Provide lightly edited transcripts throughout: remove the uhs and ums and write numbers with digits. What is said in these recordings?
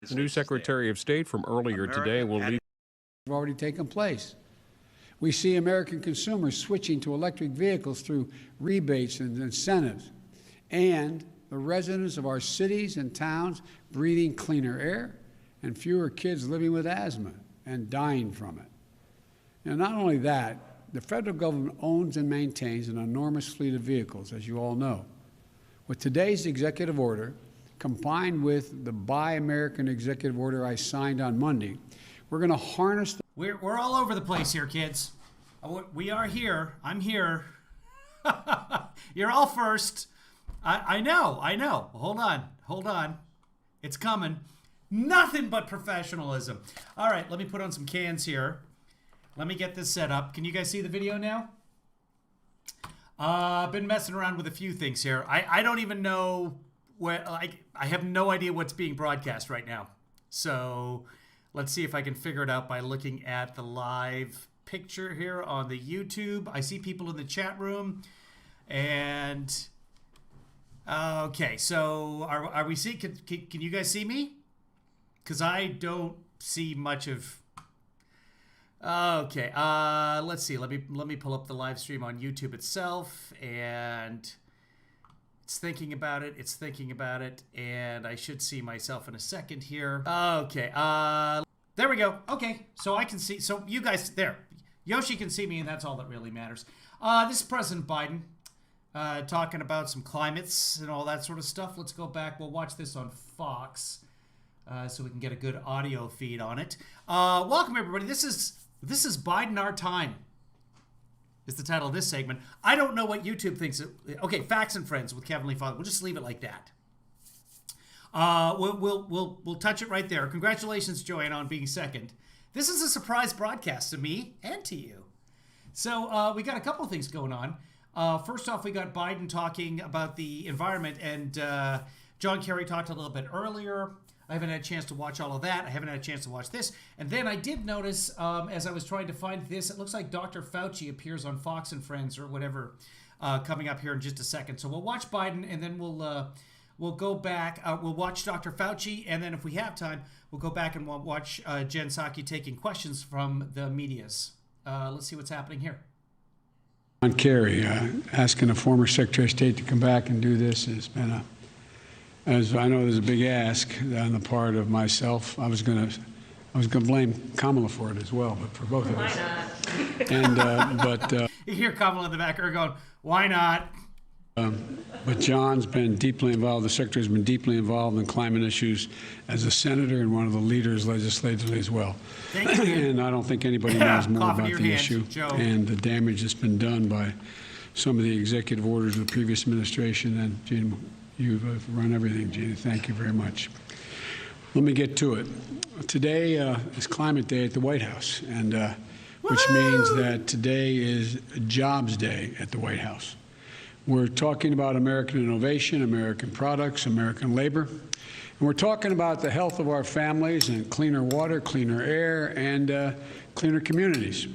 The new Secretary of State from earlier today will lead. Have already taken place. We see American consumers switching to electric vehicles through rebates and incentives, and the residents of our cities and towns breathing cleaner air, and fewer kids living with asthma and dying from it. And not only that, the federal government owns and maintains an enormous fleet of vehicles, as you all know. With today's executive order, combined with the Buy American executive order I signed on Monday, we're going to harness the... We're all over the place here, kids. We are here. I'm here. You're all first. I know. Hold on. It's coming. Nothing but professionalism. All right, let me put on some cans here. Let me get this set up. Can you guys see the video now? I've been messing around with a few things here. I don't even know where, I have no idea what's being broadcast right now. So let's see if I can figure it out by looking at the live picture here on the YouTube. I see people in the chat room. And, okay, so are we seeing, can you guys see me? Because I don't see much of... Okay, let's see. Let me pull up the live stream on YouTube itself, and it's thinking about it, and I should see myself in a second here. Okay, there we go. Okay, so I can see, so you guys, there. Yoshi can see me, and that's all that really matters. This is President Biden talking about some climates and all that sort of stuff. Let's go back. We'll watch this on Fox so we can get a good audio feed on it. Welcome, everybody. This is Biden Our Time is the title of this segment. I don't know what YouTube thinks. Okay, Facts and Friends with KevinlyFather. We'll just leave it like that. We'll touch it right there. Congratulations, Joanne, on being second. This is a surprise broadcast to me and to you. So we got a couple of things going on. First off, we got Biden talking about the environment, and John Kerry talked a little bit earlier. I haven't had a chance to watch all of that. I haven't had a chance to watch this. And then I did notice, as I was trying to find this, it looks like Dr. Fauci appears on Fox and Friends or whatever coming up here in just a second. So we'll watch Biden, and then we'll go back. We'll watch Dr. Fauci, and then if we have time, we'll go back and we'll watch Jen Psaki taking questions from the medias. Let's see what's happening here. John Kerry asking a former Secretary of State to come back and do this has been as I know there's a big ask on the part of myself. I was gonna blame Kamala for it as well, but for both of us. Why not? And you hear Kamala in the back there going, "Why not?" But John's been deeply involved. The Secretary's been deeply involved in climate issues as a senator and one of the leaders legislatively as well. Thank you. And I don't think anybody knows more about the issue Joe. and the damage that's been done by some of the executive orders of the previous administration. And Gina, you've run everything, Gina. Thank you very much. Let me get to it. Today is Climate Day at the White House, and which means that today is Jobs Day at the White House. We're talking about American innovation, American products, American labor. And we're talking about the health of our families and cleaner water, cleaner air, and cleaner communities.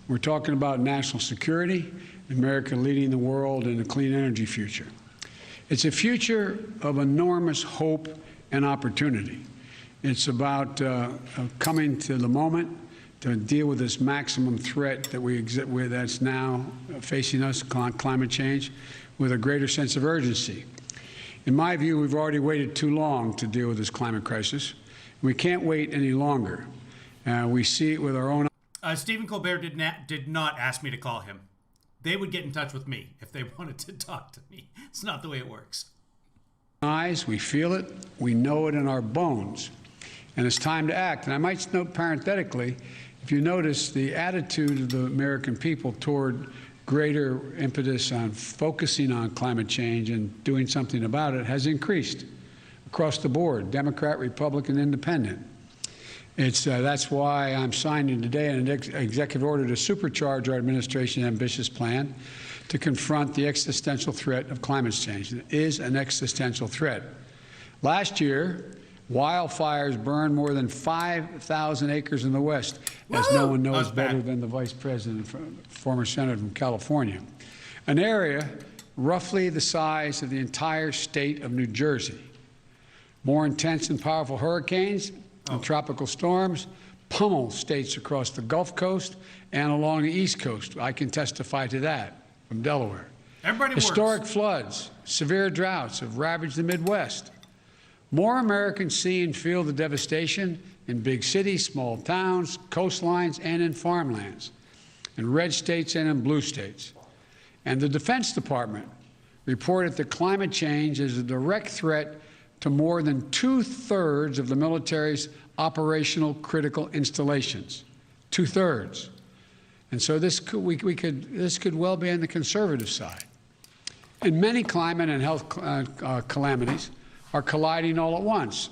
We're talking about national security, America leading the world in a clean energy future. It's a future of enormous hope and opportunity. It's about coming to the moment to deal with this maximum threat that that's now facing us, climate change, with a greater sense of urgency. In my view, we've already waited too long to deal with this climate crisis. We can't wait any longer. We see it with our own... Stephen Colbert did not ask me to call him. They would get in touch with me if they wanted to talk to me. It's not the way it works. Eyes, we feel it, we know it in our bones, and it's time to act. And I might note parenthetically, if you notice, the attitude of the American people toward greater impetus on focusing on climate change and doing something about it has increased across the board, Democrat, Republican, Independent. That's why I'm signing today an executive order to supercharge our administration's ambitious plan to confront the existential threat of climate change. It is an existential threat. Last year, wildfires burned more than 5,000 acres in the West, as no one knows better than the Vice President, former Senator from California, an area roughly the size of the entire state of New Jersey. More intense and powerful hurricanes and tropical storms pummel states across the Gulf Coast and along the East Coast. I can testify to that from Delaware. Everybody Historic floods, severe droughts have ravaged the Midwest. More Americans see and feel the devastation in big cities, small towns, coastlines, and in farmlands, in red states and in blue states. And the Defense Department reported that climate change is a direct threat to more than 2/3 of the military's operational critical installations. 2/3. And so this could well be on the conservative side. And many climate and health calamities are colliding all at once.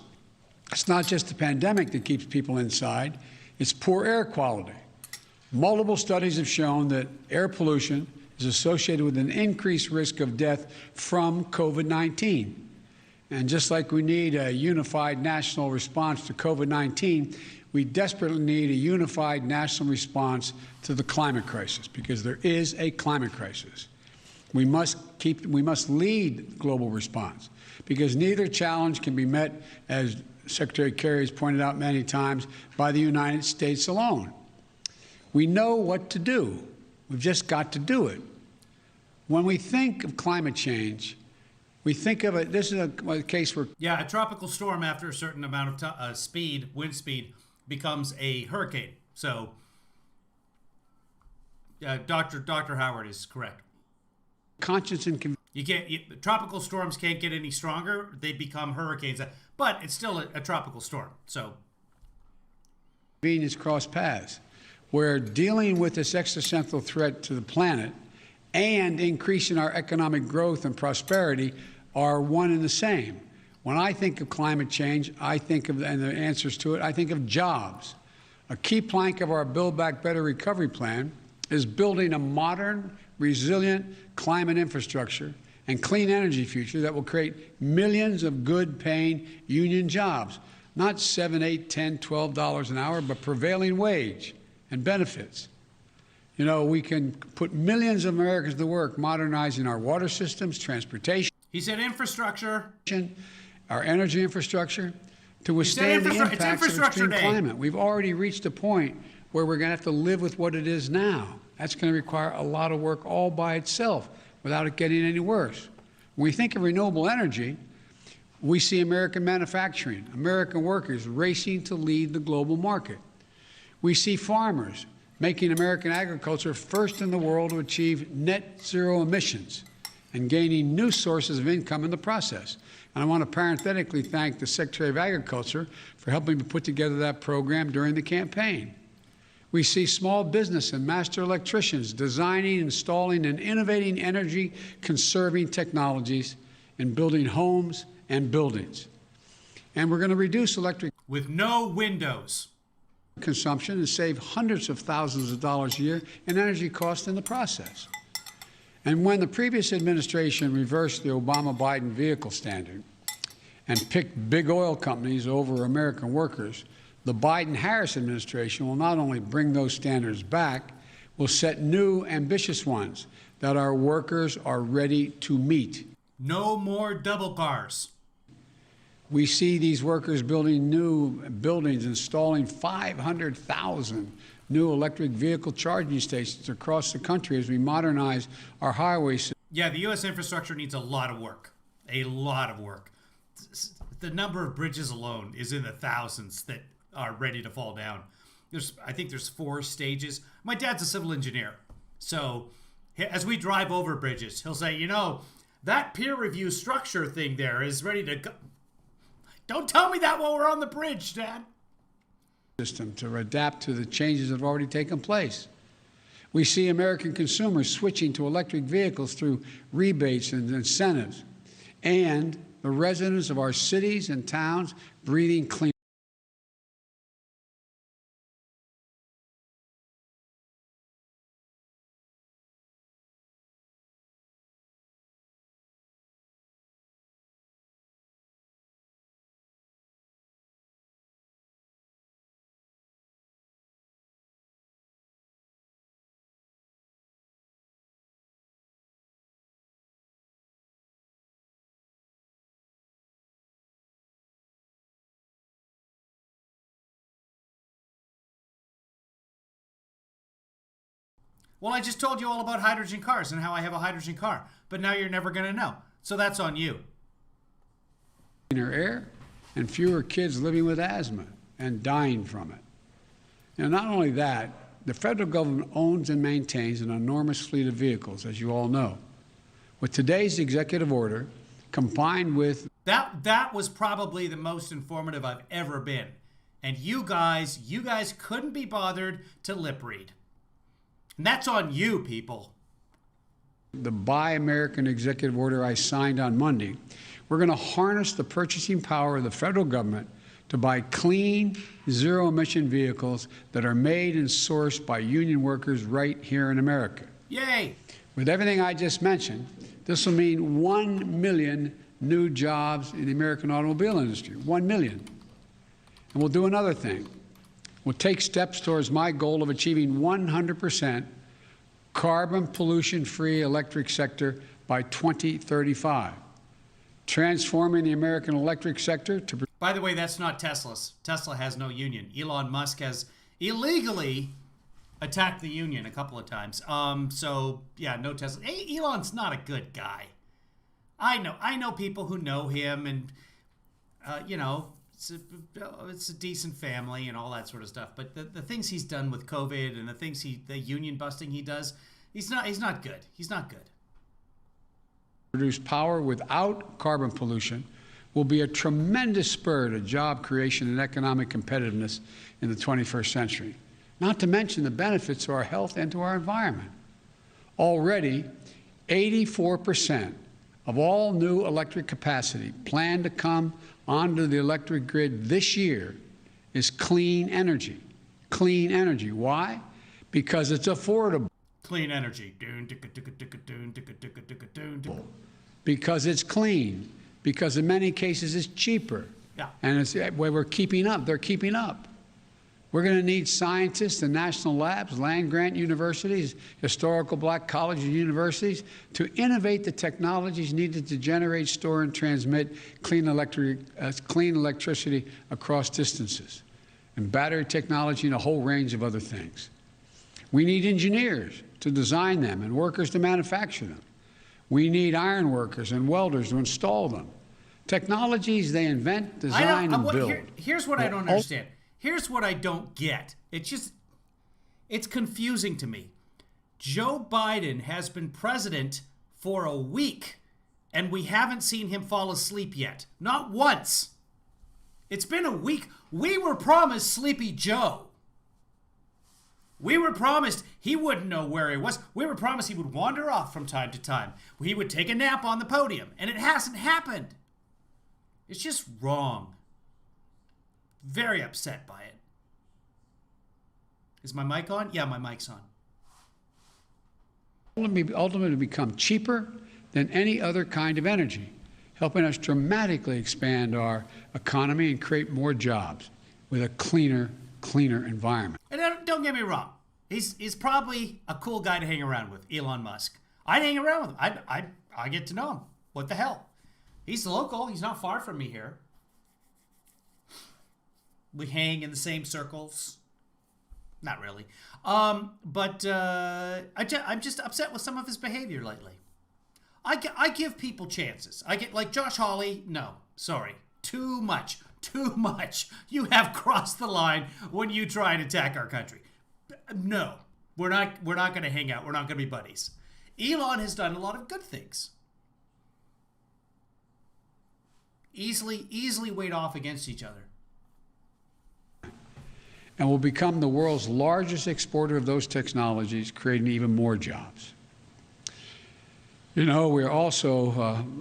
It's not just the pandemic that keeps people inside, it's poor air quality. Multiple studies have shown that air pollution is associated with an increased risk of death from COVID-19. And just like we need a unified national response to COVID-19, we desperately need a unified national response to the climate crisis, because there is a climate crisis. We must lead global response, because neither challenge can be met, as Secretary Kerry has pointed out many times, by the United States alone. We know what to do. We've just got to do it. When we think of climate change, we think of it, this is a case where... Yeah, a tropical storm after a certain amount of wind speed, becomes a hurricane. So, Dr. Howard is correct. Conscience and... tropical storms can't get any stronger. They become hurricanes. But it's still a tropical storm, so... Convenience cross paths, where dealing with this existential threat to the planet and increasing our economic growth and prosperity are one and the same. When I think of climate change, I think of, and the answers to it, I think of jobs. A key plank of our Build Back Better recovery plan is building a modern, resilient climate infrastructure and clean energy future that will create millions of good-paying union jobs. Not $7, $8, $10, $12 an hour, but prevailing wage and benefits. You know, we can put millions of Americans to work modernizing our water systems, transportation. He said infrastructure. Our energy infrastructure to withstand the impacts of extreme climate. We've already reached a point where we're going to have to live with what it is now. That's going to require a lot of work all by itself without it getting any worse. When we think of renewable energy, we see American manufacturing, American workers racing to lead the global market. We see farmers making American agriculture first in the world to achieve net zero emissions and gaining new sources of income in the process. And I want to parenthetically thank the Secretary of Agriculture for helping me put together that program during the campaign. We see small business and master electricians designing, installing, and innovating energy-conserving technologies in building homes and buildings. And we're going to reduce electric with no windows consumption and save hundreds of thousands of dollars a year in energy costs in the process. And when the previous administration reversed the Obama-Biden vehicle standard and picked big oil companies over American workers, the Biden-Harris administration will not only bring those standards back, will set new, ambitious ones that our workers are ready to meet. No more double cars. We see these workers building new buildings, installing 500,000 new electric vehicle charging stations across the country as we modernize our highways. Yeah, the U.S. infrastructure needs a lot of work. A lot of work. The number of bridges alone is in the thousands that are ready to fall down. I think there's 4 stages. My dad's a civil engineer. So as we drive over bridges, he'll say, you know, that peer review structure thing there is ready to go. Don't tell me that while we're on the bridge, Dad. System to adapt to the changes that have already taken place. We see American consumers switching to electric vehicles through rebates and incentives, and the residents of our cities and towns breathing clean Well, I just told you all about hydrogen cars and how I have a hydrogen car, but now you're never going to know. So that's on you. Cleaner air and fewer kids living with asthma and dying from it. Now, not only that, the federal government owns and maintains an enormous fleet of vehicles, as you all know. With today's executive order, combined with... That was probably the most informative I've ever been. And you guys couldn't be bothered to lip read. And that's on you, people. The Buy American executive order I signed on Monday, we're going to harness the purchasing power of the federal government to buy clean, zero-emission vehicles that are made and sourced by union workers right here in America. Yay! With everything I just mentioned, this will mean 1 million new jobs in the American automobile industry. 1 million. And we'll do another thing. We'll take steps towards my goal of achieving 100% carbon pollution-free electric sector by 2035, transforming the American electric sector to... By the way, that's not Tesla's. Tesla has no union. Elon Musk has illegally attacked the union a couple of times. So yeah, no Tesla. Hey, Elon's not a good guy. I know people who know him, and you know, it's a decent family and all that sort of stuff. But the things he's done with COVID and the union busting he does, he's not good. He's not good. Produce power without carbon pollution will be a tremendous spur to job creation and economic competitiveness in the 21st century, not to mention the benefits to our health and to our environment. Already, 84% of all new electric capacity planned to come onto the electric grid this year is clean energy. Clean energy. Why? Because it's affordable. Clean energy. Because it's clean. Because in many cases it's cheaper. Yeah. And it's where we're keeping up. They're keeping up. We're going to need scientists in national labs, land-grant universities, historical black colleges and universities to innovate the technologies needed to generate, store, and transmit clean electricity across distances, and battery technology and a whole range of other things. We need engineers to design them and workers to manufacture them. We need iron workers and welders to install them. Technologies they invent, design, and build. Here's what I don't understand. Here's what I don't get. It's confusing to me. Joe Biden has been president for a week, and we haven't seen him fall asleep yet. Not once. It's been a week. We were promised Sleepy Joe. We were promised he wouldn't know where he was. We were promised he would wander off from time to time. He would take a nap on the podium, and it hasn't happened. It's just wrong. Very upset by it. Is my mic on? Yeah, my mic's on. Ultimately become cheaper than any other kind of energy, helping us dramatically expand our economy and create more jobs with a cleaner environment. And don't get me wrong. He's probably a cool guy to hang around with, Elon Musk. I'd hang around with him. I get to know him. What the hell? He's local. He's not far from me here. We hang in the same circles. Not really. But I'm just upset with some of his behavior lately. I give people chances. I get, like Josh Hawley, no, sorry. Too much. You have crossed the line when you try and attack our country. No, we're not going to hang out. We're not going to be buddies. Elon has done a lot of good things. Easily weighed off against each other. And will become the world's largest exporter of those technologies, creating even more jobs. You know, we're also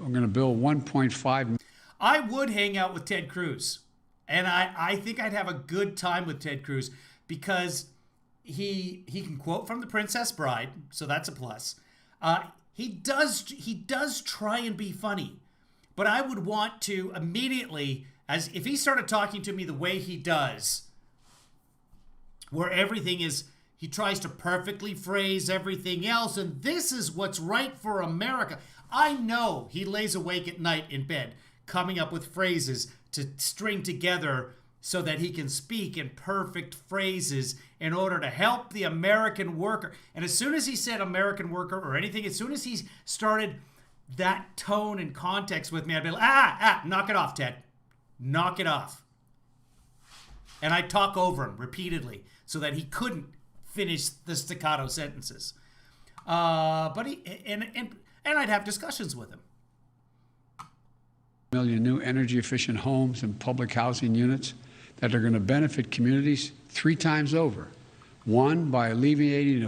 going to build 1.5. I would hang out with Ted Cruz. And I think I'd have a good time with Ted Cruz because he can quote from The Princess Bride, so that's a plus. He does try and be funny. But I would want to immediately, as if he started talking to me the way he does, where everything is, he tries to perfectly phrase everything else, and this is what's right for America. I know he lays awake at night in bed, coming up with phrases to string together so that he can speak in perfect phrases in order to help the American worker. And as soon as he said American worker or anything, as soon as he started that tone and context with me, I'd be like, knock it off, Ted. Knock it off. And I'd talk over him repeatedly so that he couldn't finish the staccato sentences. But I'd have discussions with him. Million new energy-efficient homes and public housing units that are going to benefit communities 3 times over. One, by alleviating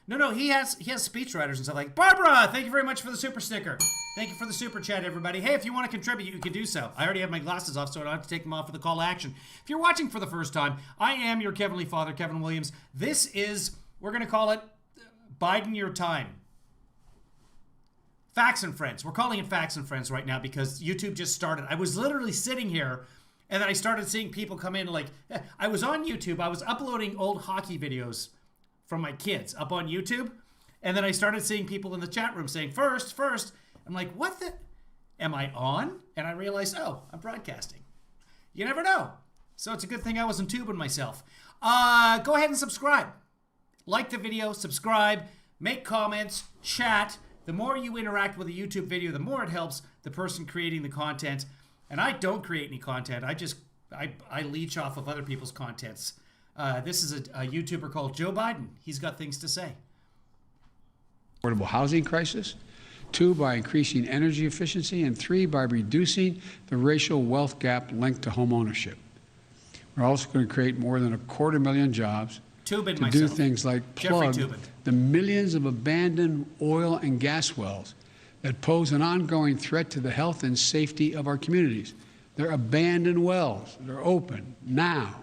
No, he has speechwriters and stuff like, Barbara, thank you very much for the super sticker. Thank you for the super chat, everybody. Hey, if you want to contribute, you can do so. I already have my glasses off, so I don't have to take them off for the call to action. If you're watching for the first time, I am your Kevinly Father, Kevin Williams. This is, we're going to call it Biden Your Time. Facts and Friends. We're calling it Facts and Friends right now because YouTube just started. I was literally sitting here, and then I started seeing people come in like, I was on YouTube. I was uploading old hockey videos from my kids up on YouTube. And then I started seeing people in the chat room saying, first. I'm like, what the? Am I on? And I realized, oh, I'm broadcasting. You never know. So it's a good thing I wasn't tubing myself. Go ahead and subscribe. Like the video, subscribe, make comments, chat. The more you interact with a YouTube video, the more it helps the person creating the content. And I don't create any content. I leech off of other people's contents. This is a YouTuber called Joe Biden. He's got things to say. affordable housing crisis. 2, by increasing energy efficiency. And 3, by reducing the racial wealth gap linked to home ownership. We're also going to create more than 250,000 jobs to do things like plug the millions of abandoned oil and gas wells that pose an ongoing threat to the health and safety of our communities. They're abandoned wells. They're open now.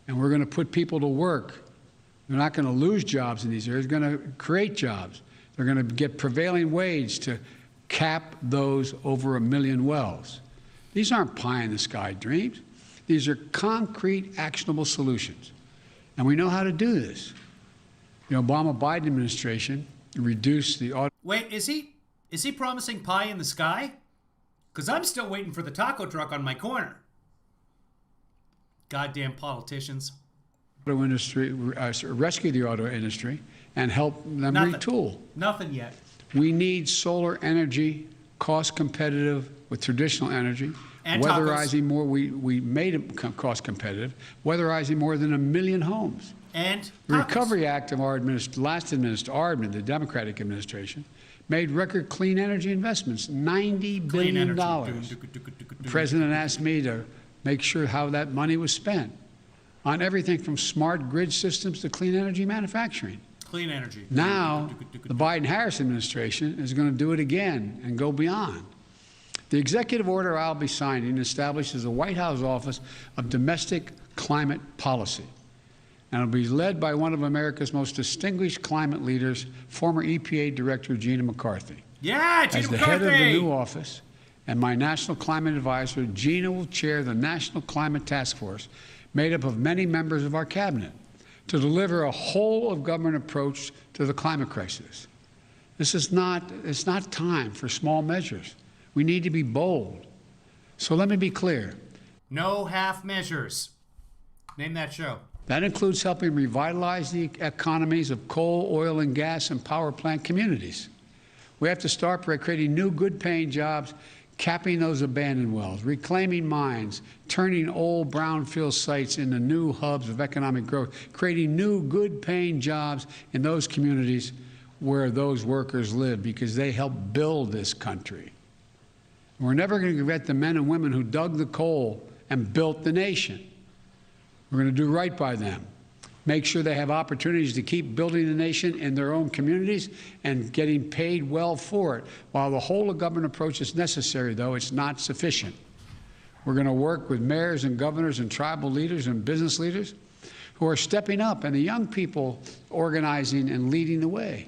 And we're going to put people to work. They're not going to lose jobs in these areas. They're going to create jobs. They're going to get prevailing wage to cap those over 1 million wells. These aren't pie-in-the-sky dreams. These are concrete, actionable solutions. And we know how to do this. The Obama-Biden administration reduced the auto... Wait, is he promising pie in the sky? Because I'm still waiting for the taco truck on my corner. Goddamn politicians. Auto industry, rescue the auto industry and help them retool. Nothing yet. We need solar energy, cost competitive with traditional energy. And weatherizing more, we made it cost competitive, weatherizing more than 1 million homes. And the Recovery Act of our the Democratic administration, made record clean energy investments, $90 billion. The president asked me to make sure how that money was spent on everything from smart grid systems to clean energy manufacturing. Clean energy. Now, the Biden-Harris administration is going to do it again and go beyond. The executive order I'll be signing establishes the White House Office of Domestic Climate Policy, and it'll be led by one of America's most distinguished climate leaders, former EPA Director Gina McCarthy. Yeah, Gina As the McCarthy. head of the new office and my national climate advisor, Gina will chair the National Climate Task Force, made up of many members of our cabinet, to deliver a whole-of-government approach to the climate crisis. It's not time for small measures. We need to be bold. So let me be clear. No half measures. Name that show. That includes helping revitalize the economies of coal, oil, and gas and power plant communities. We have to start by creating new good-paying jobs, capping those abandoned wells, reclaiming mines, turning old brownfield sites into new hubs of economic growth, creating new good-paying jobs in those communities where those workers live because they help build this country. We're never going to forget the men and women who dug the coal and built the nation. We're going to do right by them. Make sure they have opportunities to keep building the nation in their own communities and getting paid well for it. While the whole-of-government approach is necessary, though, it's not sufficient. We're going to work with mayors and governors and tribal leaders and business leaders who are stepping up, and the young people organizing and leading the way.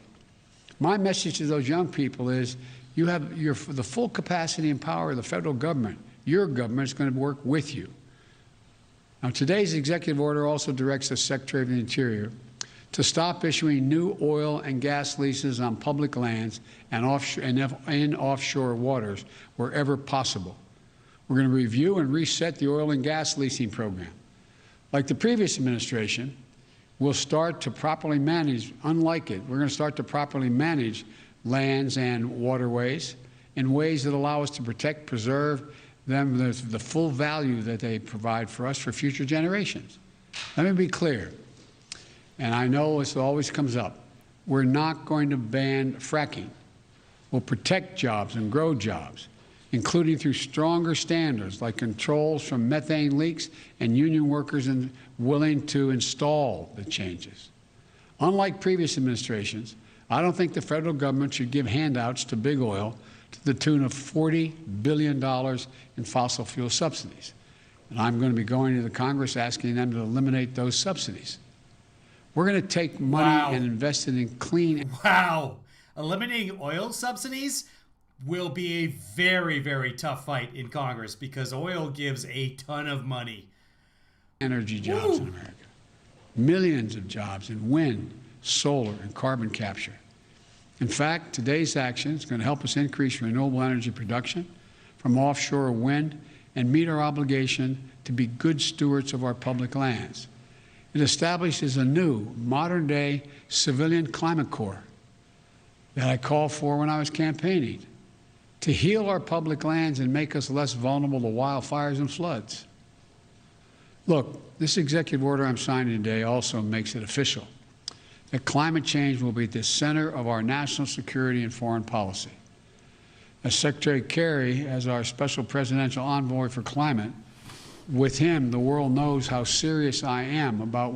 My message to those young people is, you have the full capacity and power of the federal government. Your government is going to work with you. Now, today's executive order also directs the Secretary of the Interior to stop issuing new oil and gas leases on public lands and in offshore waters wherever possible. We're going to review and reset the oil and gas leasing program. Like the previous administration, we'll start to properly manage, unlike it, we're going to start to properly manage lands and waterways in ways that allow us to protect, preserve them, the full value that they provide for us for future generations. Let me be clear, and I know this always comes up, we're not going to ban fracking. We'll protect jobs and grow jobs, including through stronger standards like controls from methane leaks and union workers willing to install the changes. Unlike previous administrations, I don't think the federal government should give handouts to big oil to the tune of $40 billion in fossil fuel subsidies. And I'm going to be going to the Congress asking them to eliminate those subsidies. We're going to take money and invest it in clean. Wow. Eliminating oil subsidies will be a very, very tough fight in Congress because oil gives a ton of money. Energy jobs in America. Millions of jobs in wind, solar, and carbon capture. In fact, today's action is going to help us increase renewable energy production from offshore wind and meet our obligation to be good stewards of our public lands. It establishes a new, modern-day civilian climate corps that I called for when I was campaigning to heal our public lands and make us less vulnerable to wildfires and floods. Look, this executive order I'm signing today also makes it official that climate change will be at the center of our national security and foreign policy. As Secretary Kerry, as our special presidential envoy for climate, with him, the world knows how serious I am about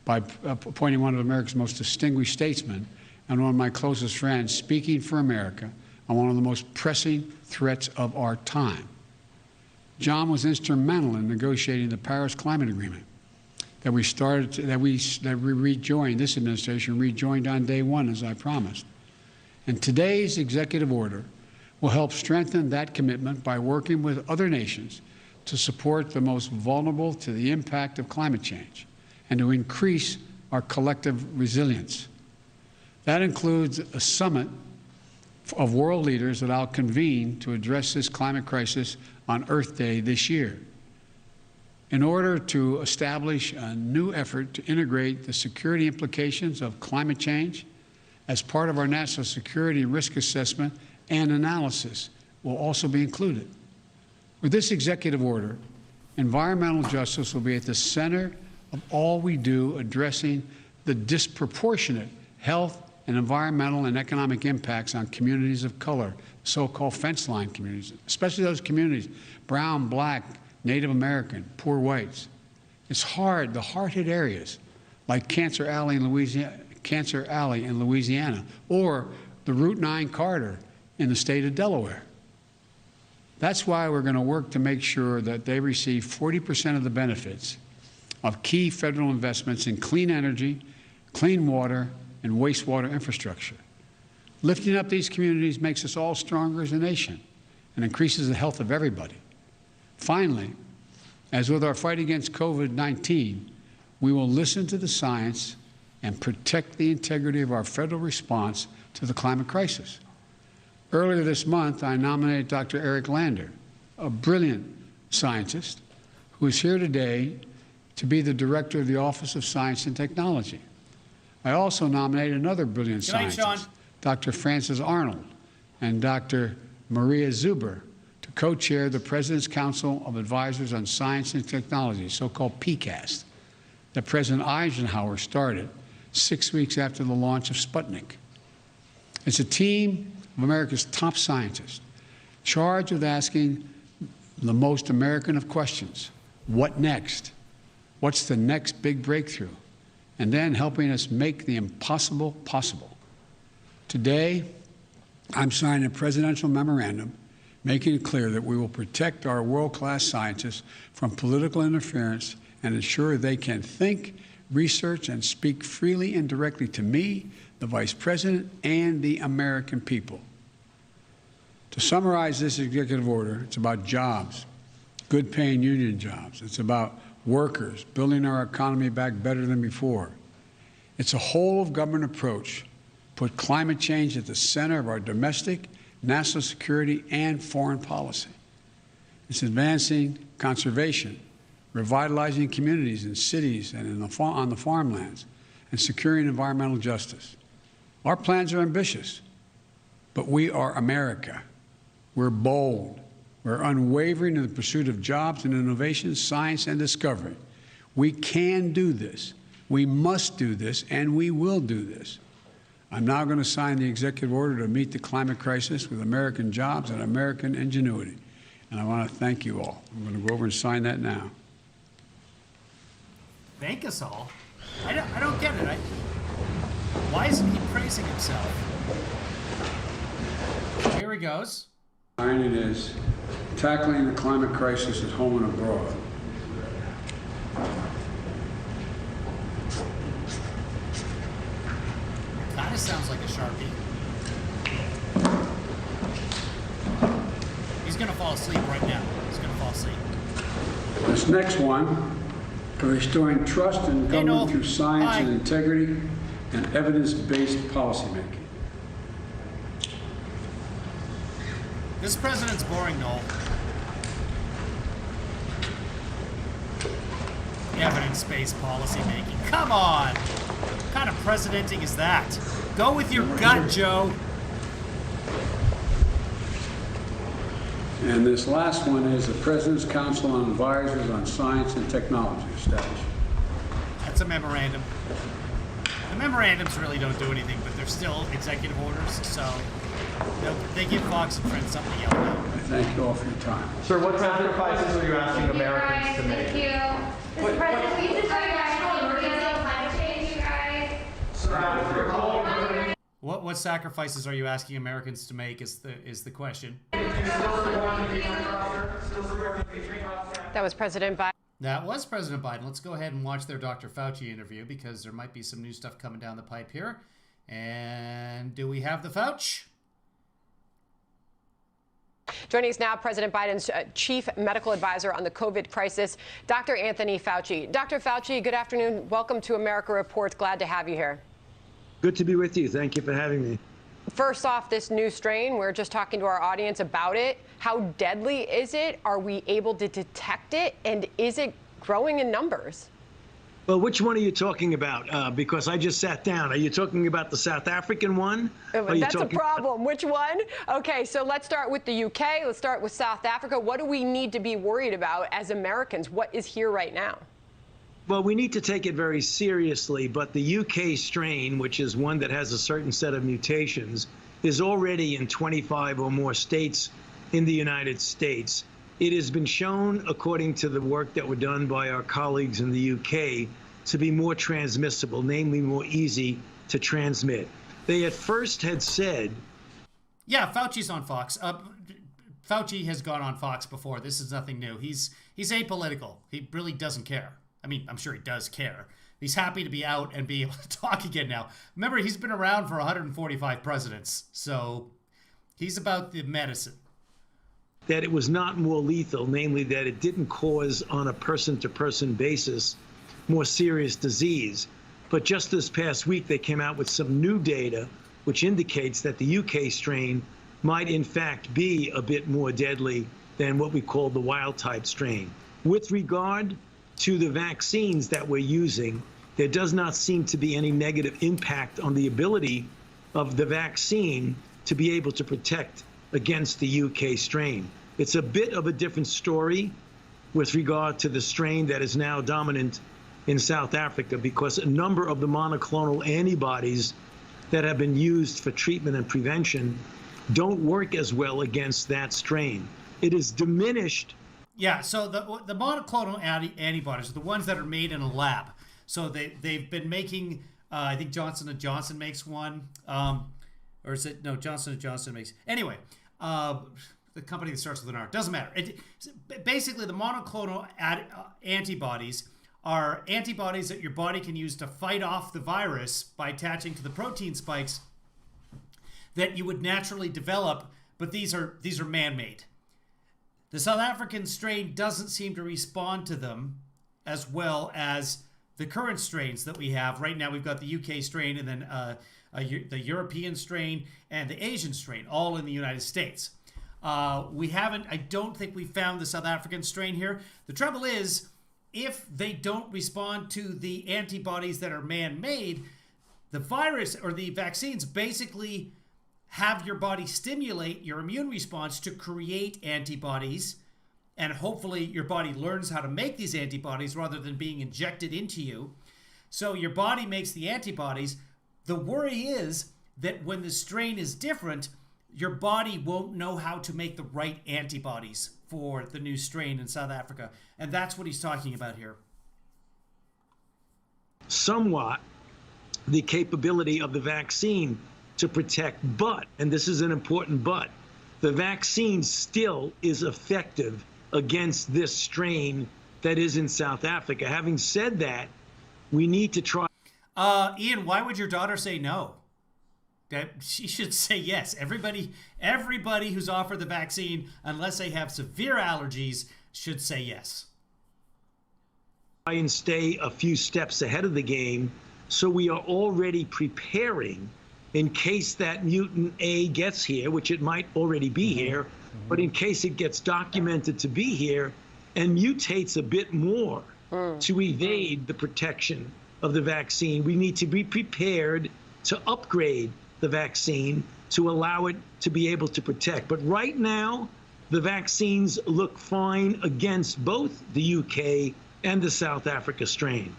by appointing one of America's most distinguished statesmen and one of my closest friends speaking for America on one of the most pressing threats of our time. John was instrumental in negotiating the Paris Climate Agreement that we rejoined, this administration rejoined on day one, as I promised. And today's executive order will help strengthen that commitment by working with other nations to support the most vulnerable to the impact of climate change and to increase our collective resilience. That includes a summit of world leaders that I'll convene to address this climate crisis on Earth Day this year, in order to establish a new effort to integrate the security implications of climate change as part of our national security risk assessment and analysis will also be included. With this executive order, environmental justice will be at the center of all we do addressing the disproportionate health and environmental and economic impacts on communities of color, so-called fence line communities, especially those communities, brown, black, Native American, poor whites. It's hard, the hard-hit areas like Cancer Alley in Louisiana, or the Route 9 corridor in the state of Delaware. That's why we're going to work to make sure that they receive 40% of the benefits of key federal investments in clean energy, clean water, and wastewater infrastructure. Lifting up these communities makes us all stronger as a nation and increases the health of everybody. Finally, as with our fight against COVID-19, we will listen to the science and protect the integrity of our federal response to the climate crisis. Earlier this month, I nominated Dr. Eric Lander, a brilliant scientist who is here today to be the director of the Office of Science and Technology. I also nominated another brilliant scientist, Dr. Frances Arnold, and Dr. Maria Zuber, to co-chair the President's Council of Advisors on Science and Technology, so-called PCAST, that President Eisenhower started 6 weeks after the launch of Sputnik. It's a team of America's top scientists charged with asking the most American of questions. What next? What's the next big breakthrough? And then helping us make the impossible possible. Today, I'm signing a presidential memorandum making it clear that we will protect our world-class scientists from political interference and ensure they can think, research, and speak freely and directly to me, the Vice President, and the American people. To summarize this executive order, it's about jobs, good-paying union jobs. It's about workers, building our economy back better than before. It's a whole-of-government approach. Put climate change at the center of our domestic, national security, and foreign policy. It's advancing conservation, revitalizing communities in cities and on the farmlands, and securing environmental justice. Our plans are ambitious, but we are America. We're bold. We're unwavering in the pursuit of jobs and innovation, science and discovery. We can do this. We must do this, and we will do this. I'm now going to sign the executive order to meet the climate crisis with American jobs and American ingenuity. And I want to thank you all. I'm going to go over and sign that now. Thank us all? I don't get it. Why isn't he praising himself? Here he goes. Mine it is tackling the climate crisis at home and abroad. Kind of sounds like a Sharpie. He's going to fall asleep right now. He's going to fall asleep. This next one, for restoring trust in government through science and integrity and evidence-based policymaking. This president's boring, Noel. Evidence-based policy making. Come on! What kind of presidenting is that? Go with your gut, Joe. And this last one is the President's Council on Advisors on Science and Technology established. That's a memorandum. The memorandums really don't do anything, but they're still executive orders, so they give Fox and Friends something to yell about. I thank you all for your time. Sir, what sacrifices are you asking Americans to make? Thank you. Mr. President, we just talked about emergency climate change, you guys. What sacrifices are you asking Americans to make is the question. That was President Biden. That was President Biden. Let's go ahead and watch their Dr. Fauci interview because there might be some new stuff coming down the pipe here. And do we have the Fauci? Joining us now, President Biden's chief medical advisor on the COVID crisis, Dr. Anthony Fauci. Dr. Fauci, good afternoon. Welcome to America Reports. Glad to have you here. Good to be with you. Thank you for having me. First off, this new strain, we're just talking to our audience about it. How deadly is it? Are we able to detect it? And is it growing in numbers? Well, which one are you talking about? Because I just sat down. Are you talking about the South African one? That's a problem. Which one? Okay, so let's start with the UK. Let's start with South Africa. What do we need to be worried about as Americans? What is here right now? Well, we need to take it very seriously, but the UK strain, which is one that has a certain set of mutations, is already in 25 or more states in the United States. It has been shown, according to the work that were done by our colleagues in the UK, to be more transmissible, namely more easy to transmit. They at first had said... Yeah, Fauci's on Fox. Fauci has gone on Fox before. This is nothing new. He's apolitical. He really doesn't care. I mean, I'm sure he does care. He's happy to be out and be able to talk again now. Remember, he's been around for 145 presidents, so he's about the medicine. That it was not more lethal, namely that it didn't cause on a person-to-person basis more serious disease. But just this past week, they came out with some new data which indicates that the UK strain might in fact be a bit more deadly than what we call the wild-type strain. With regard to the vaccines that we're using, there does not seem to be any negative impact on the ability of the vaccine to be able to protect against the UK strain. It's a bit of a different story with regard to the strain that is now dominant in South Africa, because a number of the monoclonal antibodies that have been used for treatment and prevention don't work as well against that strain. It is diminished. Yeah, so the monoclonal antibodies are the ones that are made in a lab. So they've been making, I think Johnson & Johnson makes one, or is it, no, Johnson & Johnson makes, anyway, the company that starts with an R, doesn't matter. Basically, the monoclonal antibodies are antibodies that your body can use to fight off the virus by attaching to the protein spikes that you would naturally develop, but these are man-made. The South African strain doesn't seem to respond to them as well as the current strains that we have. Right now, we've got the UK strain and then the European strain and the Asian strain, all in the United States. I don't think we found the South African strain here. The trouble is, if they don't respond to the antibodies that are man-made, the virus or the vaccines basically have your body stimulate your immune response to create antibodies, and hopefully your body learns how to make these antibodies rather than being injected into you. So your body makes the antibodies. The worry is that when the strain is different, your body won't know how to make the right antibodies for the new strain in South Africa. And that's what he's talking about here. Somewhat the capability of the vaccine to protect, but, and this is an important but, the vaccine still is effective against this strain that is in South Africa. Having said that, we need to try. Ian, why would your daughter say no? That she should say yes. Everybody who's offered the vaccine, unless they have severe allergies, should say yes. Try and stay a few steps ahead of the game, so we are already preparing in case that mutant A gets here, which it might already be here, but in case it gets documented to be here and mutates a bit more to evade the protection of the vaccine, we need to be prepared to upgrade the vaccine to allow it to be able to protect. But right now, the vaccines look fine against both the UK and the South Africa strain.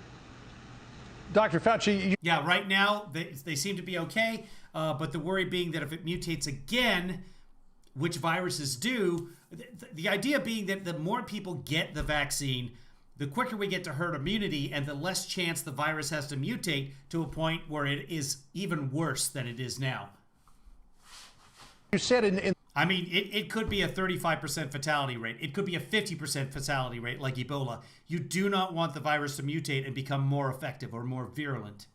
Dr. Fauci, yeah, right now they seem to be okay, but the worry being that if it mutates again, which viruses do, the idea being that the more people get the vaccine, the quicker we get to herd immunity and the less chance the virus has to mutate to a point where it is even worse than it is now. you said I mean, it could be a 35% fatality rate. It could be a 50% fatality rate like Ebola. You do not want the virus to mutate and become more effective or more virulent.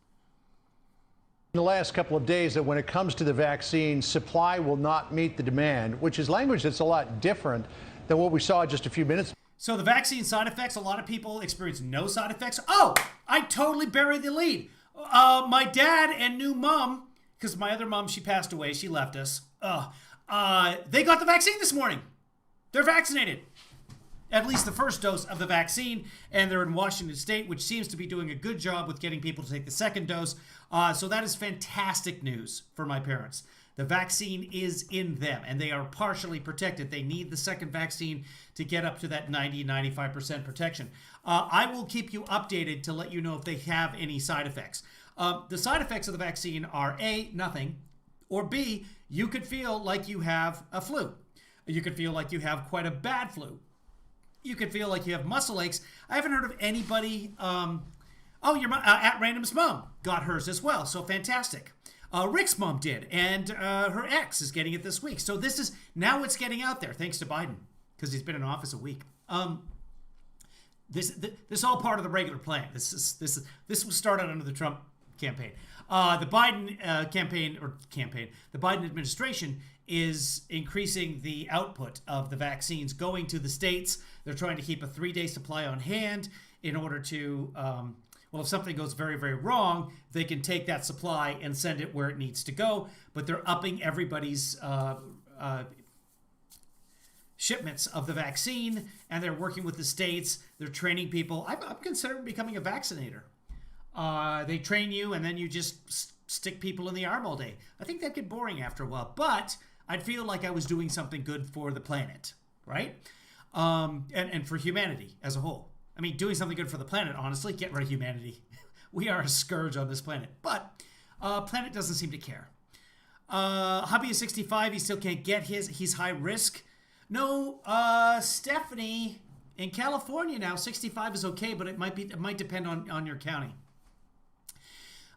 in the last couple of days that when it comes to the vaccine, supply will not meet the demand, which is language that's a lot different than what we saw just a few minutes ago. So the vaccine side effects, a lot of people experience no side effects. Oh, I totally buried the lead. My dad and new mom, because my other mom, she passed away. She left us. They got the vaccine this morning. They're vaccinated. At least the first dose of the vaccine. And they're in Washington State, which seems to be doing a good job with getting people to take the second dose. So that is fantastic news for my parents. The vaccine is in them, and they are partially protected. They need the second vaccine to get up to that 90-95% protection. I will keep you updated to let you know if they have any side effects. The side effects of the vaccine are A, nothing, or B, you could feel like you have a flu. You could feel like you have quite a bad flu. You could feel like you have muscle aches. I haven't heard of anybody. Your At Random's mom got hers as well, so fantastic. Rick's mom did, and her ex is getting it this week. So now it's getting out there, thanks to Biden, because he's been in office a week. This is all part of the regular plan. This was started under the Trump campaign. The Biden the Biden administration is increasing the output of the vaccines going to the states. They're trying to keep a 3-day supply on hand in order to. If something goes very, very wrong, they can take that supply and send it where it needs to go. But they're upping everybody's shipments of the vaccine, and they're working with the states. They're training people. I'm considering becoming a vaccinator. They train you, and then you just stick people in the arm all day. I think that'd get boring after a while, but I'd feel like I was doing something good for the planet, right? And for humanity as a whole. I mean, doing something good for the planet, honestly, get rid of humanity. We are a scourge on this planet. But planet doesn't seem to care. Hubby is 65. He still can't get his. He's high risk. No, Stephanie, in California now, 65 is okay, but it might depend on your county.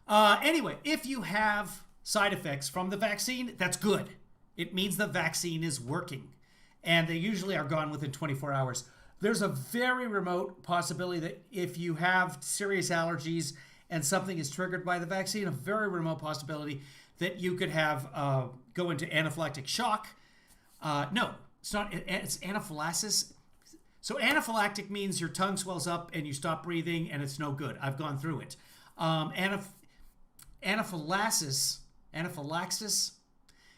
Anyway, if you have side effects from the vaccine, that's good. It means the vaccine is working. And they usually are gone within 24 hours. There's a very remote possibility that if you have serious allergies and something is triggered by the vaccine, a very remote possibility that you could have go into anaphylactic shock. No, it's not. It's anaphylaxis. So anaphylactic means your tongue swells up and you stop breathing and it's no good. I've gone through it. Anaphylaxis,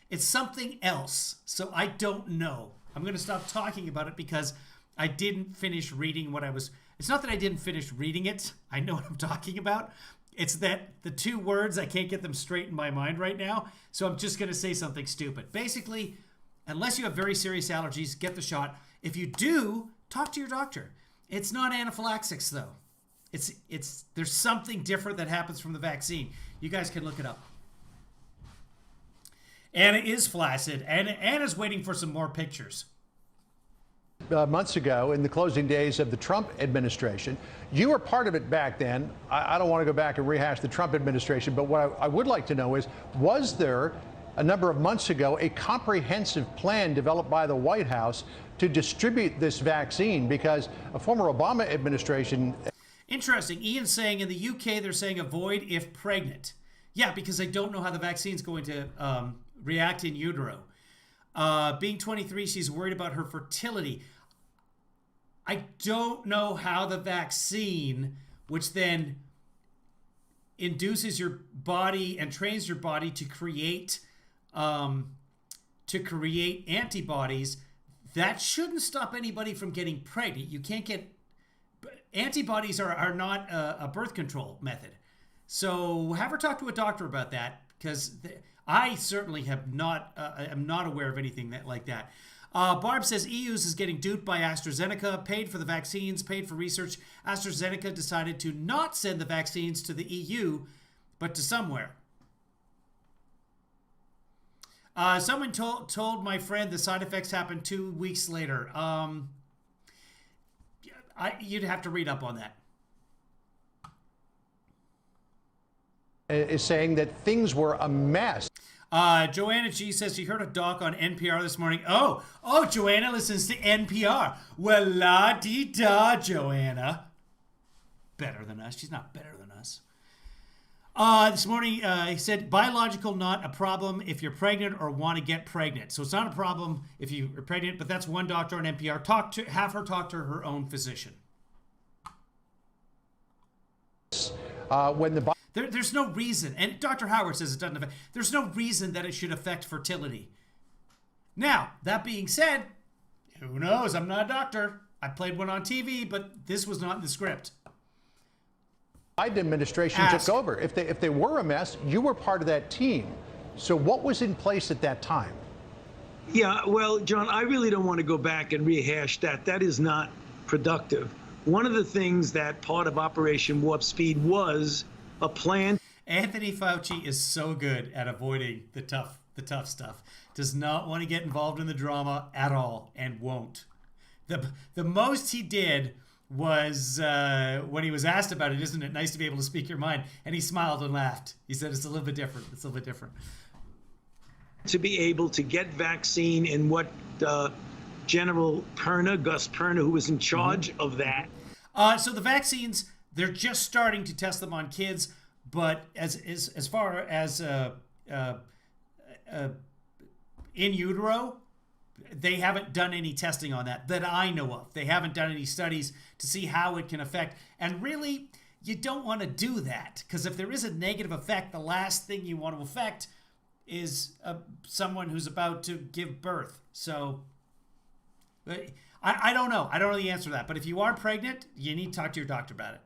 it's something else. So I don't know. I'm going to stop talking about it because I didn't finish reading what I was... It's not that I didn't finish reading it. I know what I'm talking about. It's that the two words, I can't get them straight in my mind right now. So I'm just going to say something stupid. Basically, unless you have very serious allergies, get the shot. If you do, talk to your doctor. It's not anaphylaxis, though. There's something different that happens from the vaccine. You guys can look it up. Anna is flaccid. Anna's waiting for some more pictures. Months ago, in the closing days of the Trump administration, you were part of it back then. I don't want to go back and rehash the Trump administration, but what I would like to know is, was there a number of months ago a comprehensive plan developed by the White House to distribute this vaccine? Because a former Obama administration... Interesting. Ian's saying in the UK, they're saying avoid if pregnant. Yeah, because they don't know how the vaccine's going to react in utero. Being 23, she's worried about her fertility. I don't know how the vaccine, which then induces your body and trains your body to create antibodies, that shouldn't stop anybody from getting pregnant. You can't get... Antibodies are not a birth control method. So have her talk to a doctor about that, because I certainly am not aware of anything like that. Barb says EU's is getting duped by AstraZeneca, paid for the vaccines, paid for research. AstraZeneca decided to not send the vaccines to the EU, but to somewhere. Someone told my friend the side effects happened 2 weeks later. You'd have to read up on that. Is saying that things were a mess. Joanna G says she heard a doc on NPR this morning. Oh, Joanna listens to NPR. Well, la-dee-da, Joanna. Better than us. She's not better than us. This morning, he said, biological not a problem if you're pregnant or want to get pregnant. So it's not a problem if you're pregnant, but that's one doctor on NPR. Have her talk to her own physician. There's no reason, and Dr. Howard says it doesn't affect, there's no reason that it should affect fertility. Now, that being said, who knows? I'm not a doctor. I played one on TV, but this was not in the script. Biden administration took over. If they were a mess, you were part of that team. So what was in place at that time? Yeah, well, John, I really don't want to go back and rehash that. That is not productive. One of the things that part of Operation Warp Speed was a plan. Anthony Fauci is so good at avoiding the tough stuff. Does not want to get involved in the drama at all, and won't. The most he did was when he was asked about it, isn't it nice to be able to speak your mind? And he smiled and laughed. He said it's a little bit different. It's a little bit different. To be able to get vaccine in what General Perna, Gus Perna, who was in charge of that. So the vaccines, they're just starting to test them on kids, but as far as in utero, they haven't done any testing on that I know of. They haven't done any studies to see how it can affect. And really, you don't want to do that, because if there is a negative effect, the last thing you want to affect is someone who's about to give birth. So I don't know. I don't know the answer to that. But if you are pregnant, you need to talk to your doctor about it.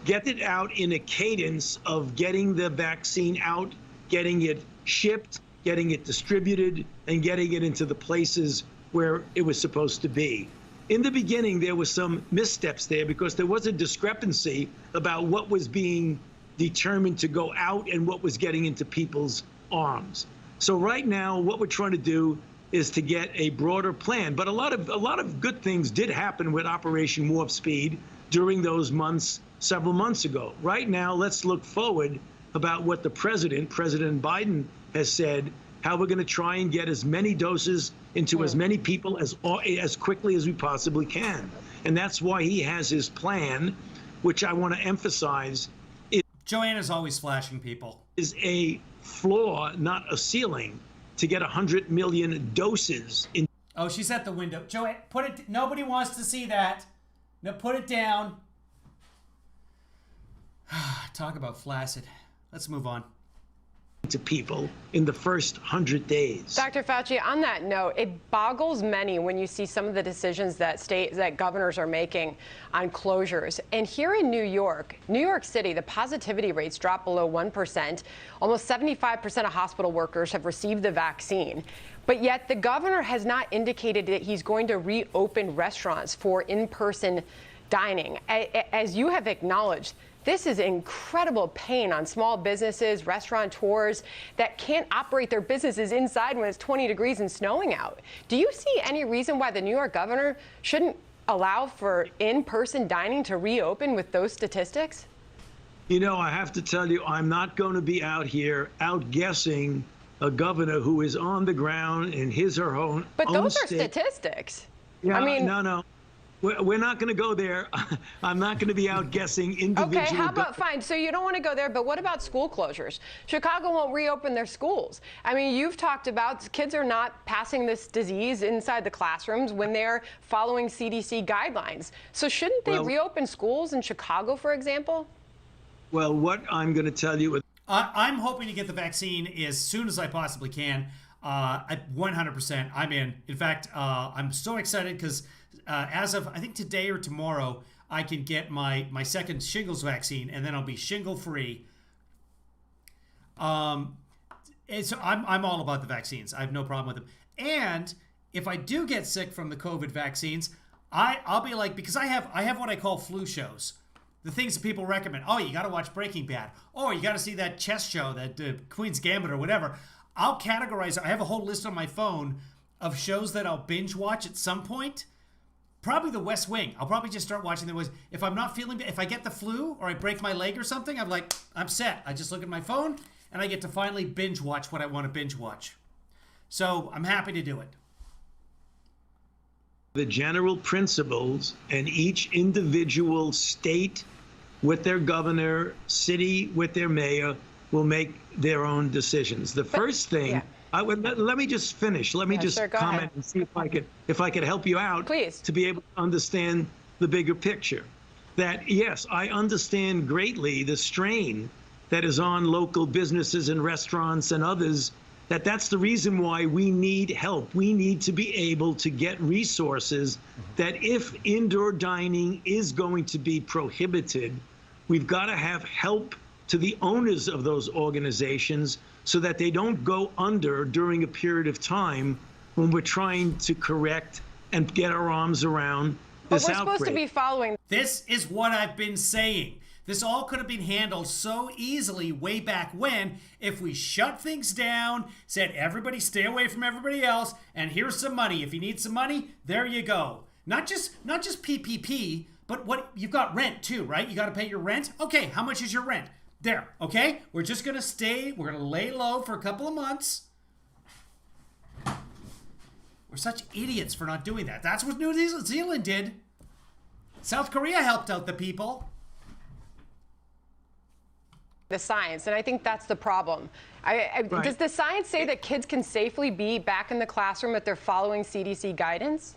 Get it out in a cadence of getting the vaccine out, getting it shipped, getting it distributed, and getting it into the places where it was supposed to be. In the beginning, there were some missteps there because there was a discrepancy about what was being determined to go out and what was getting into people's arms. So right now, what we're trying to do is to get a broader plan. But a lot of good things did happen with Operation Warp Speed during those months, several months ago. Right now, let's look forward about what the President Biden, has said, how we're going to try and get as many doses into as many people as quickly as we possibly can. And that's why he has his plan, which I want to emphasize. Joanna's always flashing people. Is a floor, not a ceiling, to get 100 million doses. Oh, she's at the window. Joanne, put it. Nobody wants to see that. No, put it down. Talk about flaccid. Let's move on. to people in the first 100 days. Dr. Fauci, on that note, it boggles many when you see some of the decisions that governors are making on closures. And here in New York City, the positivity rates dropped below 1%. Almost 75% of hospital workers have received the vaccine. But yet the governor has not indicated that he's going to reopen restaurants for in-person dining. As you have acknowledged, this is incredible pain on small businesses, restaurateurs that can't operate their businesses inside when it's 20 degrees and snowing out. Do you see any reason why the New York governor shouldn't allow for in-person dining to reopen with those statistics? You know, I have to tell you, I'm not going to be out here outguessing a governor who is on the ground in his or her own But those are state. Statistics. Yeah, I mean, no. We're not going to go there. I'm not going to be outguessing individual. Okay, how about, fine, so you don't want to go there, but what about school closures? Chicago won't reopen their schools. I mean, you've talked about kids are not passing this disease inside the classrooms when they're following CDC guidelines. So shouldn't they reopen schools in Chicago, for example? Well, what I'm going to tell you. I'm hoping to get the vaccine as soon as I possibly can. 100%, I'm in. In fact, I'm so excited because as of, I think today or tomorrow, I can get my second shingles vaccine, and then I'll be shingle-free. And so I'm all about the vaccines. I have no problem with them. And if I do get sick from the COVID vaccines, I'll be like, because I have what I call flu shows. The things that people recommend. Oh, you got to watch Breaking Bad. Oh, you got to see that chess show, that Queen's Gambit or whatever. I'll categorize. I have a whole list on my phone of shows that I'll binge watch at some point. Probably The West Wing. I'll probably just start watching The West. If I'm not feeling, if I get the flu or I break my leg or something, I'm like, I'm set. I just look at my phone and I get to finally binge watch what I want to binge watch. So I'm happy to do it. The general principles, and each individual state with their governor, city with their mayor, will make their own decisions. The first thing, let me just finish. Let me just comment and see if I could help you out. Please. To be able to understand the bigger picture. That yes, I understand greatly the strain that is on local businesses and restaurants and others. That's the reason why we need help. We need to be able to get resources that if indoor dining is going to be prohibited, we've got to have help to the owners of those organizations so that they don't go under during a period of time when we're trying to correct and get our arms around this outbreak. But we're supposed to be following. This is what I've been saying. This all could have been handled so easily way back when if we shut things down, said everybody stay away from everybody else, and here's some money. If you need some money, there you go. Not just PPP, but what you've got rent too, right? You got to pay your rent. Okay, how much is your rent? There, okay? We're just going to stay, we're going to lay low for a couple of months. We're such idiots for not doing that. That's what New Zealand did. South Korea helped out the people. The science, and I think that's the problem. Right. Does the science say that kids can safely be back in the classroom if they're following CDC guidance?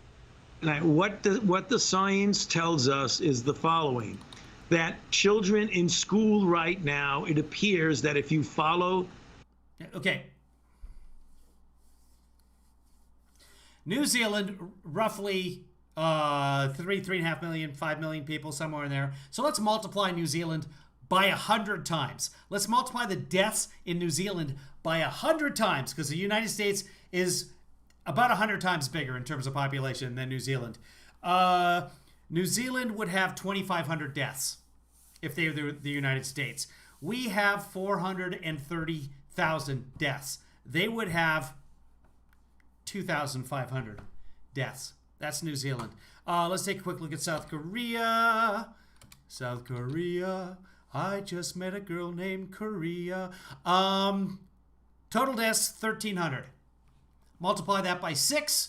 Now, what the science tells us is the following, that children in school right now, it appears that if you follow... Okay. New Zealand, roughly 3.5 million, 5 million people, somewhere in there. So let's multiply New Zealand by 100 times. Let's multiply the deaths in New Zealand by 100 times, because the United States is about 100 times bigger in terms of population than New Zealand. New Zealand would have 2,500 deaths if they were the United States. We have 430,000 deaths. They would have 2,500 deaths. That's New Zealand. Let's take a quick look at South Korea. South Korea. I just met a girl named Korea. Total deaths, 1,300. Multiply that by 6,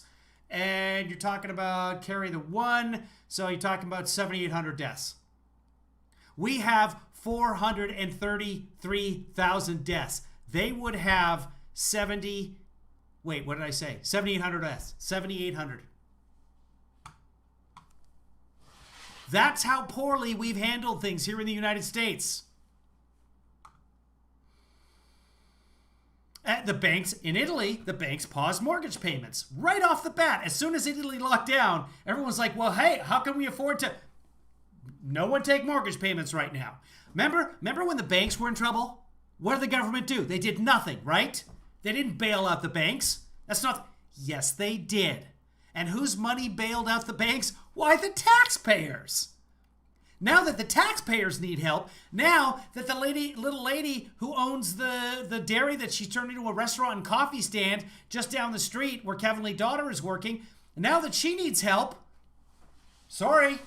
and you're talking about carry the 1, so you're talking about 7,800 deaths. We have 433,000 deaths. They would have 7,800 deaths. 7,800. That's how poorly we've handled things here in the United States. At the banks in Italy, the banks paused mortgage payments right off the bat. As soon as Italy locked down, everyone's like, well, hey, how can we afford to... No one take mortgage payments right now. Remember when the banks were in trouble? What did the government do? They did nothing, right? They didn't bail out the banks. That's not... Yes, they did. And whose money bailed out the banks? Why, the taxpayers. Now that the taxpayers need help, now that the little lady who owns the dairy that she turned into a restaurant and coffee stand just down the street where Kevinly daughter is working, now that she needs help, sorry,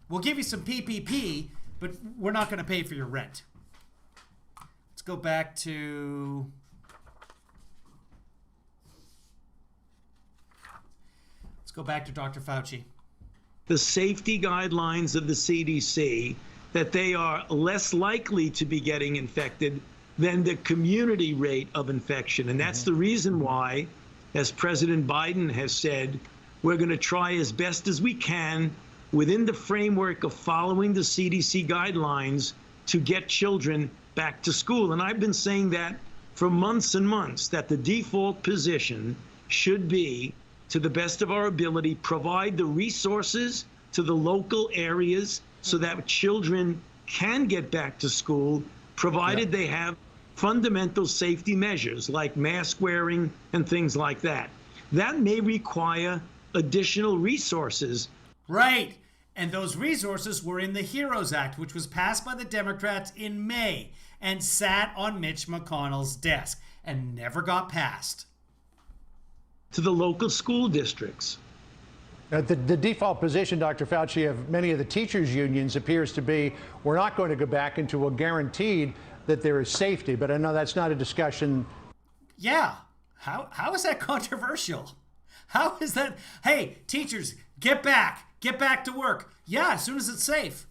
we'll give you some PPP, but we're not going to pay for your rent. Let's go back to... Let's go back to Dr. Fauci. The safety guidelines of the CDC that they are less likely to be getting infected than the community rate of infection. And that's the reason why, as President Biden has said, we're going to try as best as we can within the framework of following the CDC guidelines to get children back to school. And I've been saying that for months and months, that the default position should be, to the best of our ability, provide the resources to the local areas so that children can get back to school, provided they have fundamental safety measures like mask wearing and things like that. That may require additional resources. Right. And those resources were in the HEROES Act, which was passed by the Democrats in May and sat on Mitch McConnell's desk and never got passed. To the local school districts. The default position, Dr. Fauci, of many of the teachers' unions appears to be we're not going to go back into a guaranteed that there is safety. But I know that's not a discussion. Yeah. How is that controversial? How is that? Hey, teachers, get back to work. Yeah, as soon as it's safe.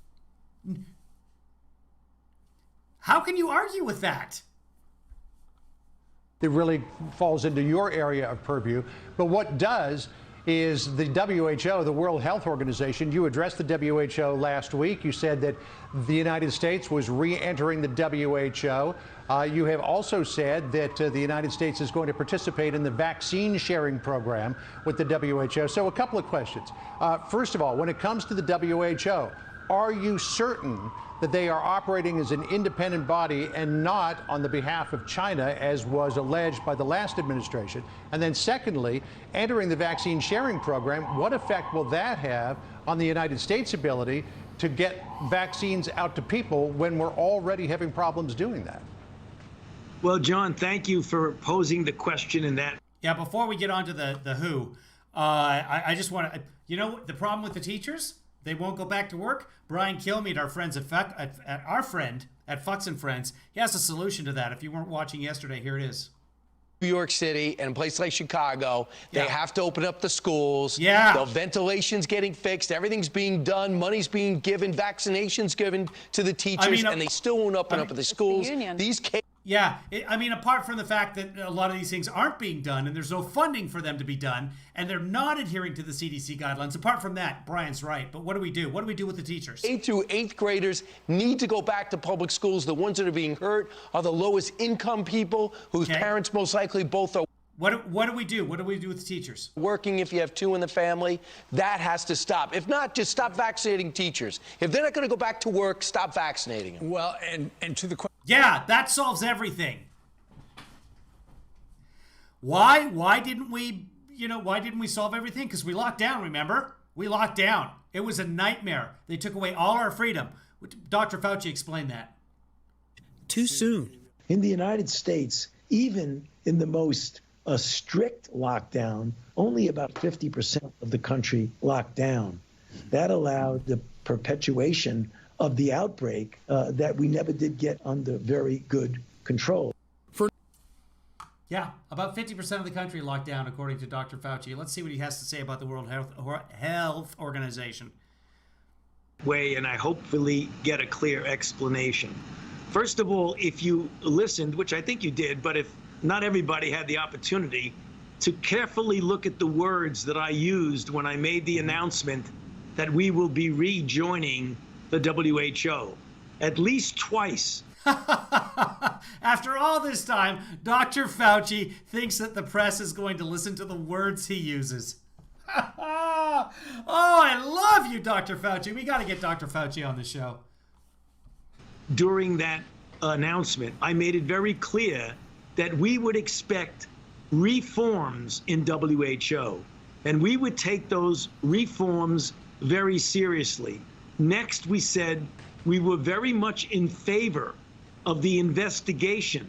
How can you argue with that? It really falls into your area of purview. But what does is the WHO, the World Health Organization. You addressed the WHO last week. You said that the United States was re-entering the WHO. You have also said that the United States is going to participate in the vaccine sharing program with the WHO. So a couple of questions. First of all, when it comes to the WHO, are you certain that they are operating as an independent body and not on the behalf of China, as was alleged by the last administration? And then secondly, entering the vaccine sharing program, what effect will that have on the United States' ability to get vaccines out to people when we're already having problems doing that? Well, John, thank you for posing the question in that. Yeah, before we get on to the WHO, I just want to, you know, the problem with the teachers? They won't go back to work. Brian Kilmeade, our friend at Fucks and Friends, he has a solution to that. If you weren't watching yesterday, here it is. New York City and a place like Chicago, they have to open up the schools. Yeah. The ventilation's getting fixed. Everything's being done. Money's being given. Vaccinations given to the teachers, and they still won't open up the schools. These kids. Yeah, apart from the fact that a lot of these things aren't being done and there's no funding for them to be done and they're not adhering to the CDC guidelines, apart from that, Brian's right. But what do we do? What do we do with the teachers? 8th through 8th graders need to go back to public schools. The ones that are being hurt are the lowest income people whose parents most likely both are. What do we do? What do we do with the teachers? Working, if you have 2 in the family, that has to stop. If not, just stop vaccinating teachers. If they're not going to go back to work, stop vaccinating them. Well, and to the question. Yeah, that solves everything. Why didn't we solve everything? Because we locked down, remember? We locked down. It was a nightmare. They took away all our freedom. Dr. Fauci explained that. Too soon. In the United States, even in the most strict lockdown, only about 50% of the country locked down. That allowed the perpetuation of the outbreak that we never did get under very good control. Yeah, about 50% of the country locked down, according to Dr. Fauci. Let's see what he has to say about the World Health Organization. And I hopefully get a clear explanation. First of all, if you listened, which I think you did, but if not everybody had the opportunity to carefully look at the words that I used when I made the announcement that we will be rejoining the WHO. At least twice After all this time, Dr. Fauci thinks that the press is going to listen to the words he uses. Oh, I love you, Dr. Fauci. We got to get Dr. Fauci on the show. During that announcement, I made it very clear that we would expect reforms in WHO, and we would take those reforms very seriously. Next, we said we were very much in favor of the investigation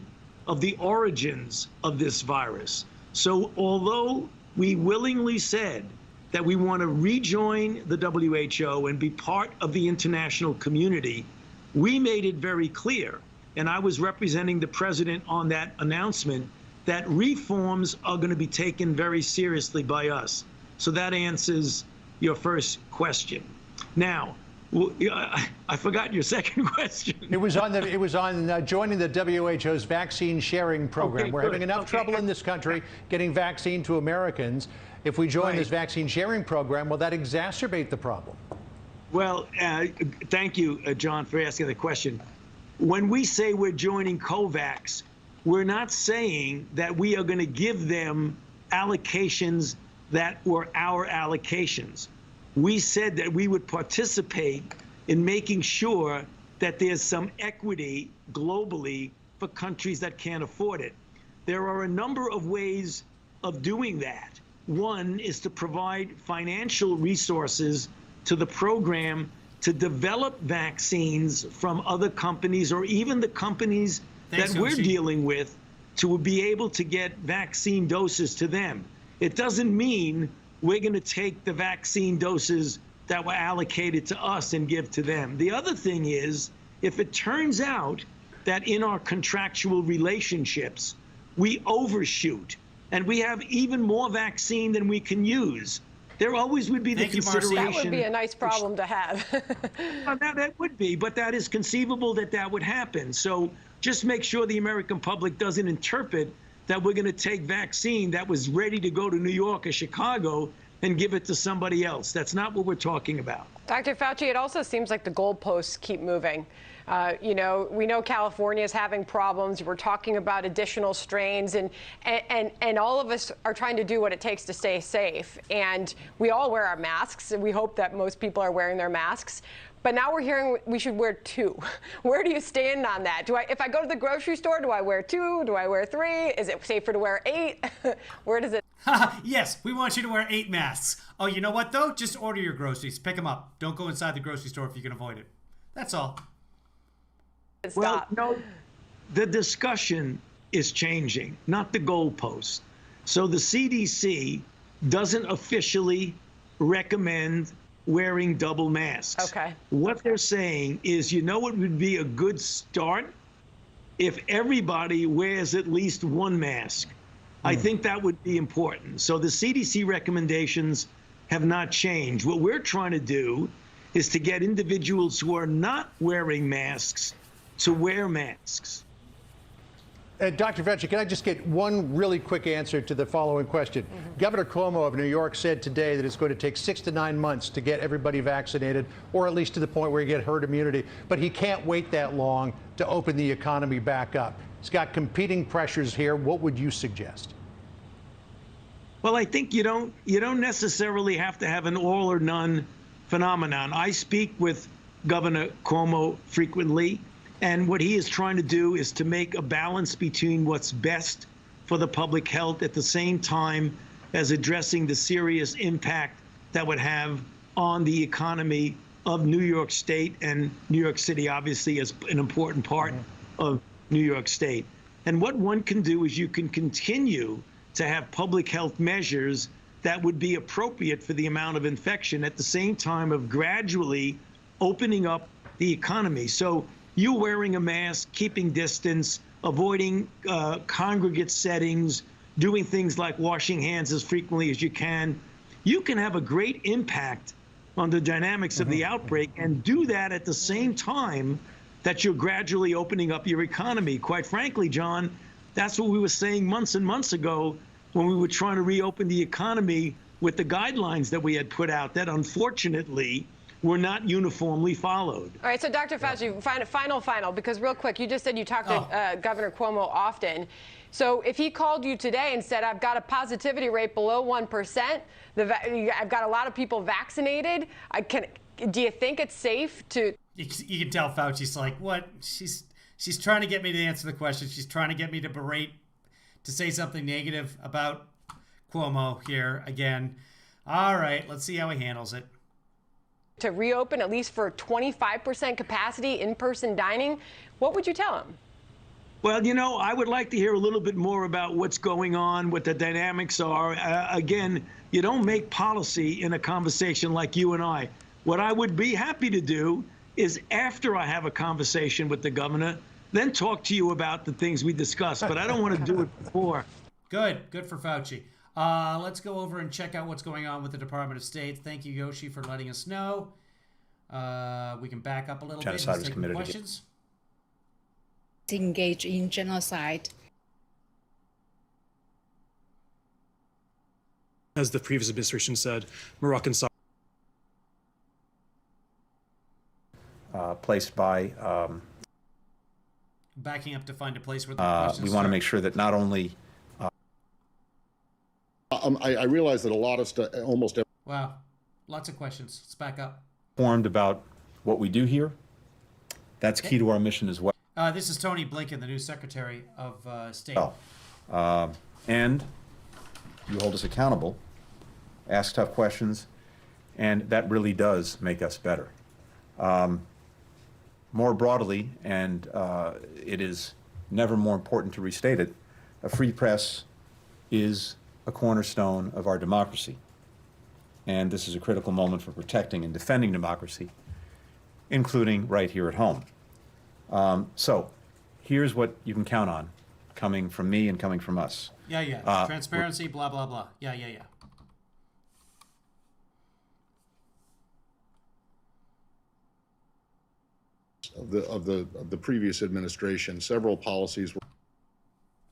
of the origins of this virus. So although we willingly said that we want to rejoin the WHO and be part of the international community, we made it very clear, and I was representing the president on that announcement, that reforms are going to be taken very seriously by us. So that answers your first question. Now, I forgot your second question. It was on joining the WHO vaccine sharing program. Okay, We're having enough trouble in this country getting vaccine to Americans. If we join this vaccine sharing program, will that exacerbate the problem? Well, thank you, John, for asking the question. When we say we're joining COVAX, we're not saying that we are going to give them allocations that were our allocations. We said that we would participate in making sure that there's some equity globally for countries that can't afford it. There are a number of ways of doing that. One is to provide financial resources to the program to develop vaccines from other companies or even the companies that we're dealing with, to be able to get vaccine doses to them. It doesn't mean we're going to take the vaccine doses that were allocated to us and give to them. The other thing is, if it turns out that in our contractual relationships, we overshoot and we have even more vaccine than we can use, there always would be the consideration. That would be a nice problem to have. That would be, but that is conceivable that that would happen. So just make sure the American public doesn't interpret that we're going to take vaccine that was ready to go to New York or Chicago and give it to somebody else. That's not what we're talking about. Dr. Fauci, it also seems like the goalposts keep moving. You know, we know California is having problems. We're talking about additional strains, and all of us are trying to do what it takes to stay safe. And we all wear our masks, and we hope that most people are wearing their masks. But now we're hearing we should wear 2. Where do you stand on that? If I go to the grocery store, do I wear 2? Do I wear 3? Is it safer to wear 8? Where does it? Yes, we want you to wear 8 masks. Oh, you know what, though? Just order your groceries. Pick them up. Don't go inside the grocery store if you can avoid it. That's all. Well, no, the discussion is changing, not the goalpost. So the CDC doesn't officially recommend wearing double masks. Okay. What they're saying is, you know what would be a good start? If everybody wears at least 1 mask. I think that would be important. So the CDC recommendations have not changed. What we're trying to do is to get individuals who are not wearing masks to wear masks. Dr. Fauci, can I just get one really quick answer to the following question? Governor Cuomo of New York said today that it's going to take 6 to 9 months to get everybody vaccinated, or at least to the point where you get herd immunity. But he can't wait that long to open the economy back up. He's got competing pressures here. What would you suggest? Well, I think you don't necessarily have to have an all or none phenomenon. I speak with Governor Cuomo frequently. And what he is trying to do is to make a balance between what's best for the public health at the same time as addressing the serious impact that would have on the economy of New York State, and New York City obviously is an important part of New York State. And what one can do is you can continue to have public health measures that would be appropriate for the amount of infection at the same time of gradually opening up the economy. So you wearing a mask, keeping distance, avoiding congregate settings, doing things like washing hands as frequently as you can have a great impact on the dynamics of the outbreak, and do that at the same time that you're gradually opening up your economy. Quite frankly, John, that's what we were saying months and months ago when we were trying to reopen the economy with the guidelines that we had put out that unfortunately were not uniformly followed. All right, so Dr. Fauci, final, because real quick, you just said you talk to Governor Cuomo often. So if he called you today and said, I've got a positivity rate below 1%, I've got a lot of people vaccinated, do you think it's safe to... You can tell Fauci's like, what? She's trying to get me to answer the question. She's trying to get me to berate, to say something negative about Cuomo here again. All right, let's see how he handles it. To reopen at least for 25% capacity in-person dining, what would you tell him? Well, you know, I would like to hear a little bit more about what's going on, what the dynamics are. Again, you don't make policy in a conversation like you and I. What I would be happy to do is, after I have a conversation with the governor, then talk to you about the things we discussed. But I don't want to do it before. Good for Fauci. Let's go over and check out what's going on with the Department of State. Thank you, Yoshi, for letting us know. We can back up a little bit and take some questions. Engage in genocide. As the previous administration said, Moroccan placed by... Backing up to find a place where the questions we want to make sure that not only... I realize that a lot of stuff, almost every... Wow, lots of questions. Let's back up. ...informed about what we do here. That's key to our mission as well. This is Tony Blinken, the new Secretary of State. And you hold us accountable, ask tough questions, and that really does make us better. More broadly, and it is never more important to restate it, a free press is a cornerstone of our democracy. And this is a critical moment for protecting and defending democracy, including right here at home. So here's what you can count on coming from me and coming from us. Yeah. Transparency, blah, blah, blah. Yeah. Of the previous administration, several policies were...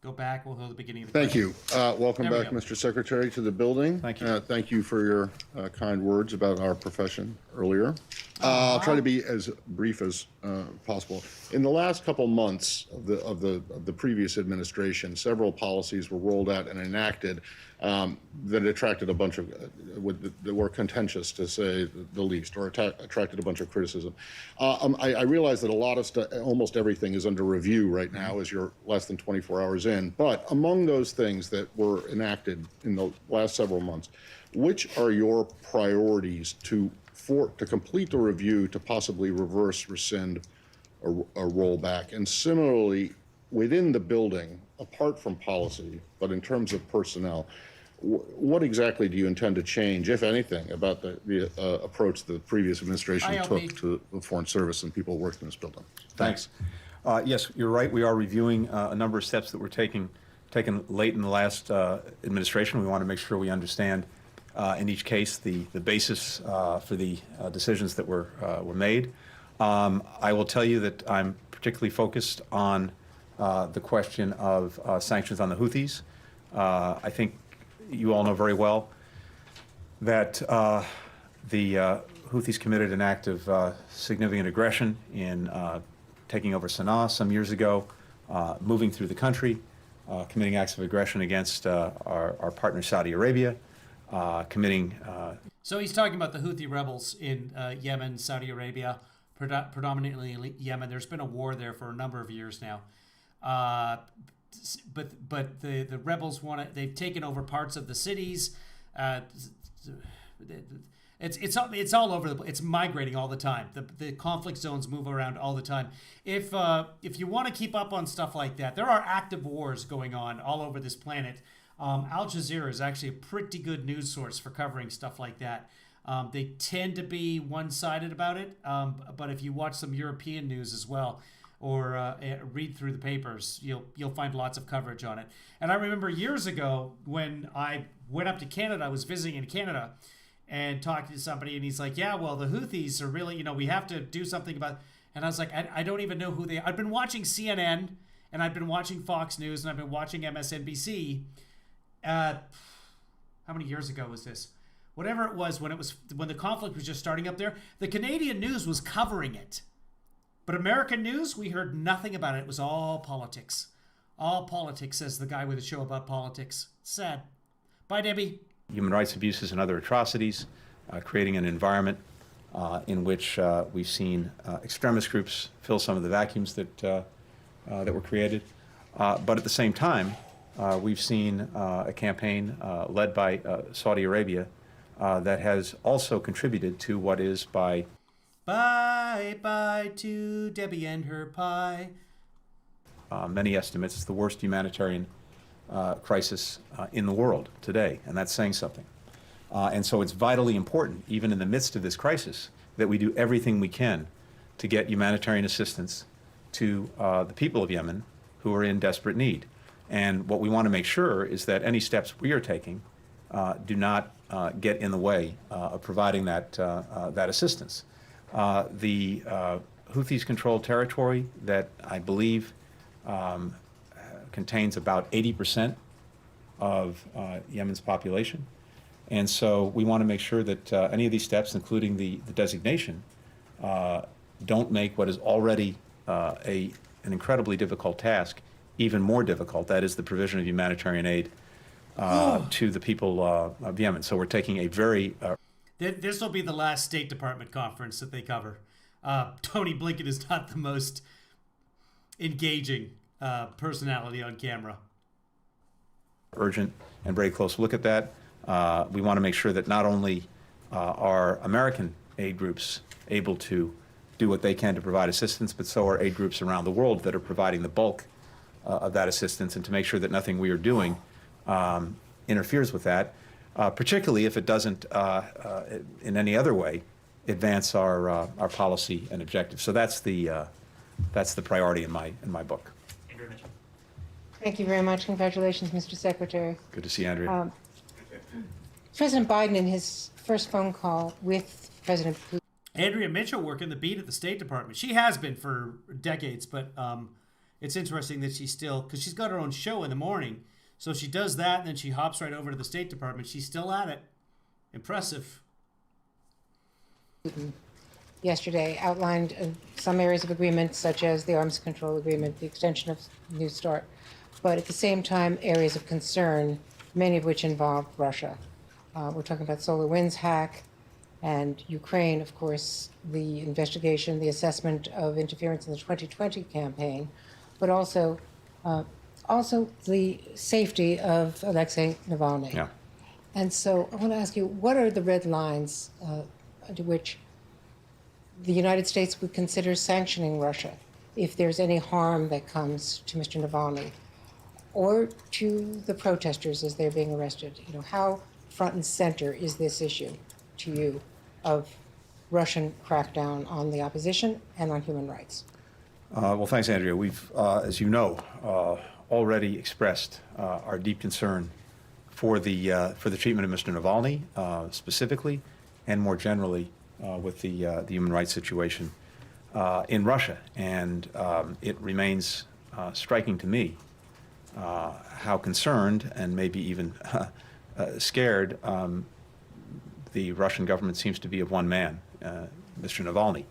Go back. We'll go to the beginning of the Thank you. Welcome back, Mr. Secretary, to the building. Thank you. Thank you for your kind words about our profession earlier. I'll try to be as brief as possible. In the last couple months of the previous administration, several policies were rolled out and enacted that attracted a bunch of that were contentious, to say the least, or attracted a bunch of criticism. I realize that a lot of stuff, almost everything, is under review right now, as you're less than 24 hours in. But among those things that were enacted in the last several months, which are your priorities to complete the review, to possibly reverse, rescind, or roll back? And similarly, within the building, apart from policy, but in terms of personnel, what exactly do you intend to change, if anything, about the approach the previous administration took to the Foreign Service and people working in this building? Thanks. Yes, you're right. We are reviewing a number of steps that were taken late in the last administration. We want to make sure we understand in each case the basis for the decisions that were made. I will tell you that I'm particularly focused on the question of sanctions on the Houthis. I think you all know very well that the Houthis committed an act of significant aggression in taking over Sana'a some years ago, moving through the country, committing acts of aggression against our partner Saudi Arabia, committing... So he's talking about the Houthi rebels in Yemen, Saudi Arabia, predominantly Yemen. There's been a war there for a number of years now. But the rebels they've taken over parts of the cities. It's all over the place. It's migrating all the time. The conflict zones move around all the time. If you want to keep up on stuff like that, there are active wars going on all over this planet. Al Jazeera is actually a pretty good news source for covering stuff like that. They tend to be one-sided about it, but if you watch some European news as well, or read through the papers, you'll find lots of coverage on it. And I remember years ago when I went up to Canada, I was visiting in Canada and talking to somebody, and he's like, yeah, well, the Houthis are really, we have to do something about... And I was like, I don't even know who they are. I've been watching CNN, and I've been watching Fox News, and I've been watching MSNBC. How many years ago was this? whatever it was when the conflict was just starting up there, the Canadian news was covering it. But American news, we heard nothing about it. It was all politics. All politics, says the guy with a show about politics. Sad. Bye, Debbie. Human rights abuses and other atrocities, creating an environment in which we've seen extremist groups fill some of the vacuums that were created. But at the same time, we've seen a campaign led by Saudi Arabia that has also contributed to what is by... Bye to Debbie and her pie. Many estimates, it's the worst humanitarian crisis in the world today, and that's saying something. And so it's vitally important, even in the midst of this crisis, that we do everything we can to get humanitarian assistance to the people of Yemen who are in desperate need. And what we want to make sure is that any steps we are taking do not get in the way of providing that assistance. The Houthis-controlled territory that I believe contains about 80% of Yemen's population. And so we want to make sure that any of these steps, including the designation, don't make what is already an incredibly difficult task even more difficult. That is the provision of humanitarian aid to the people of Yemen. So we're taking a very... This will be the last State Department conference that they cover. Tony Blinken is not the most engaging personality on camera. Urgent and very close look at that. We want to make sure that not only are American aid groups able to do what they can to provide assistance, but so are aid groups around the world that are providing the bulk of that assistance, and to make sure that nothing we are doing interferes with that, particularly if it doesn't in any other way advance our policy and objectives. So that's the priority in my book. Thank you very much. Congratulations, Mr. Secretary. Good to see you, Andrea. President Biden, in his first phone call with President Putin. Andrea Mitchell working the beat at the State Department. She has been for decades, but it's interesting that she's still, because she's got her own show in the morning. So she does that, and then she hops right over to the State Department. She's still at it. Impressive. Yesterday outlined some areas of agreement, such as the arms control agreement, the extension of New START, but at the same time, areas of concern, many of which involve Russia. We're talking about SolarWinds hack and Ukraine, of course, the investigation, the assessment of interference in the 2020 campaign, but also the safety of Alexei Navalny. Yeah. And so I want to ask you, what are the red lines under which the United States would consider sanctioning Russia if there's any harm that comes to Mr. Navalny or to the protesters as they're being arrested? You know, how front and center is this issue to you of Russian crackdown on the opposition and on human rights? Well, thanks, Andrea. We've, as you know, already expressed our deep concern for the treatment of Mr. Navalny specifically, and more generally with the human rights situation in Russia. And it remains striking to me how concerned and maybe even scared the Russian government seems to be of one man, Mr. Navalny.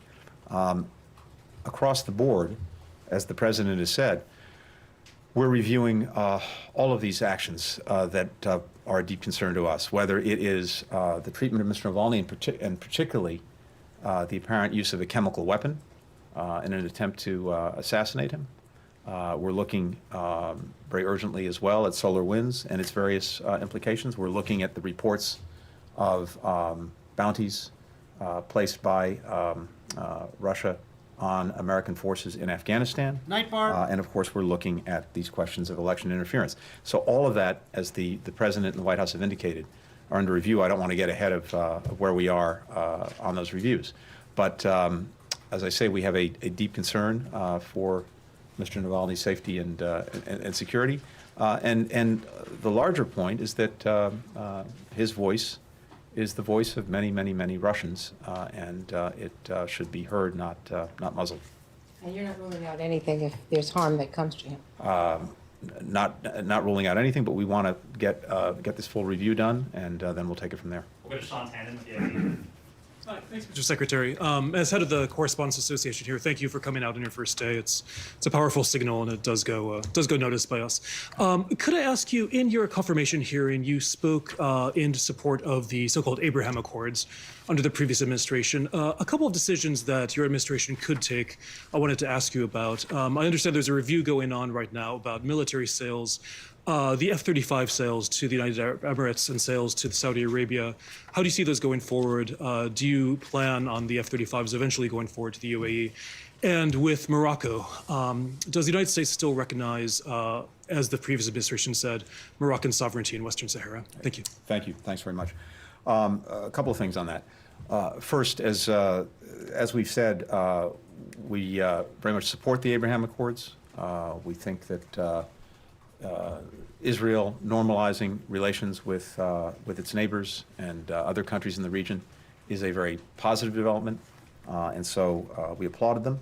Across the board, as the president has said, we're reviewing all of these actions that are a deep concern to us, whether it is the treatment of Mr. Navalny and particularly the apparent use of a chemical weapon in an attempt to assassinate him. We're looking very urgently as well at SolarWinds and its various implications. We're looking at the reports of bounties placed by Russia on American forces in Afghanistan. Nightbar. And of course, we're looking at these questions of election interference. So all of that, as the President and the White House have indicated, are under review. I don't want to get ahead of where we are on those reviews. But as I say, we have a deep concern for Mr. Navalny's safety and security. And the larger point is that his voice is the voice of many, many, many Russians, and it should be heard, not muzzled. And you're not ruling out anything if there's harm that comes to him? not ruling out anything, but we want to get this full review done, and then we'll take it from there. We'll go to Sean Tannen with the IB. Thanks, Mr. Secretary. As head of the Correspondents Association here, thank you for coming out on your first day. It's a powerful signal, and it does go noticed by us. Could I ask you, in your confirmation hearing, you spoke in support of the so-called Abraham Accords under the previous administration. A couple of decisions that your administration could take, I wanted to ask you about. I understand there's a review going on right now about military sales. The F-35 sales to the United Arab Emirates and sales to Saudi Arabia, how do you see those going forward? Do you plan on the F-35s eventually going forward to the UAE? And with Morocco, does the United States still recognize, as the previous administration said, Moroccan sovereignty in Western Sahara? Thank you. Thank you. Thanks very much. A couple of things on that. First, as we've said, we very much support the Abraham Accords. We think that Israel normalizing relations with its neighbors and other countries in the region is a very positive development, and so we applauded them,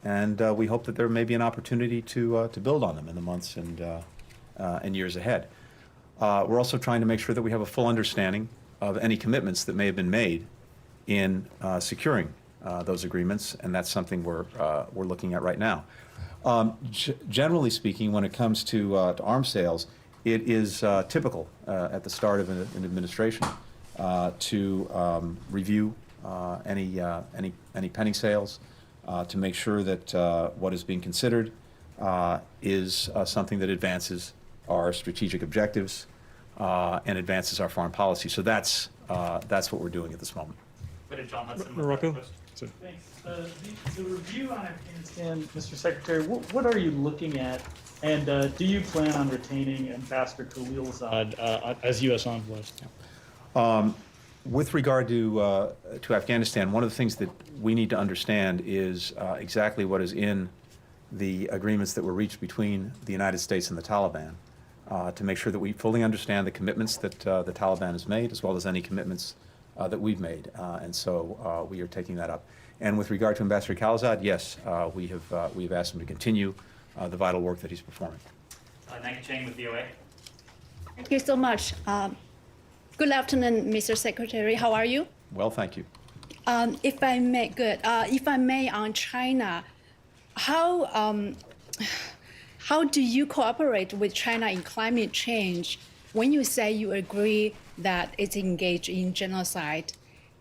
and we hope that there may be an opportunity to build on them in the months and years ahead. We're also trying to make sure that we have a full understanding of any commitments that may have been made in securing those agreements, and that's something we're looking at right now. Generally speaking, when it comes to arms sales, it is typical at the start of an administration to review any pending sales to make sure that what is being considered is something that advances our strategic objectives and advances our foreign policy. So that's what we're doing at this moment. John Hudson. Morocco. Thanks. The review on Afghanistan, Mr. Secretary, what are you looking at, and do you plan on retaining Ambassador Khalilzad as U.S. envoy? With regard to Afghanistan, one of the things that we need to understand is exactly what is in the agreements that were reached between the United States and the Taliban to make sure that we fully understand the commitments that the Taliban has made, as well as any commitments that we've made, and so we are taking that up. And with regard to Ambassador Khalilzad, yes, we have asked him to continue the vital work that he's performing. Nanga Chang with VOA. Thank you so much. Good afternoon, Mr. Secretary. How are you? Well, thank you. If I may, on China, how do you cooperate with China in climate change when you say you agree that it's engaged in genocide?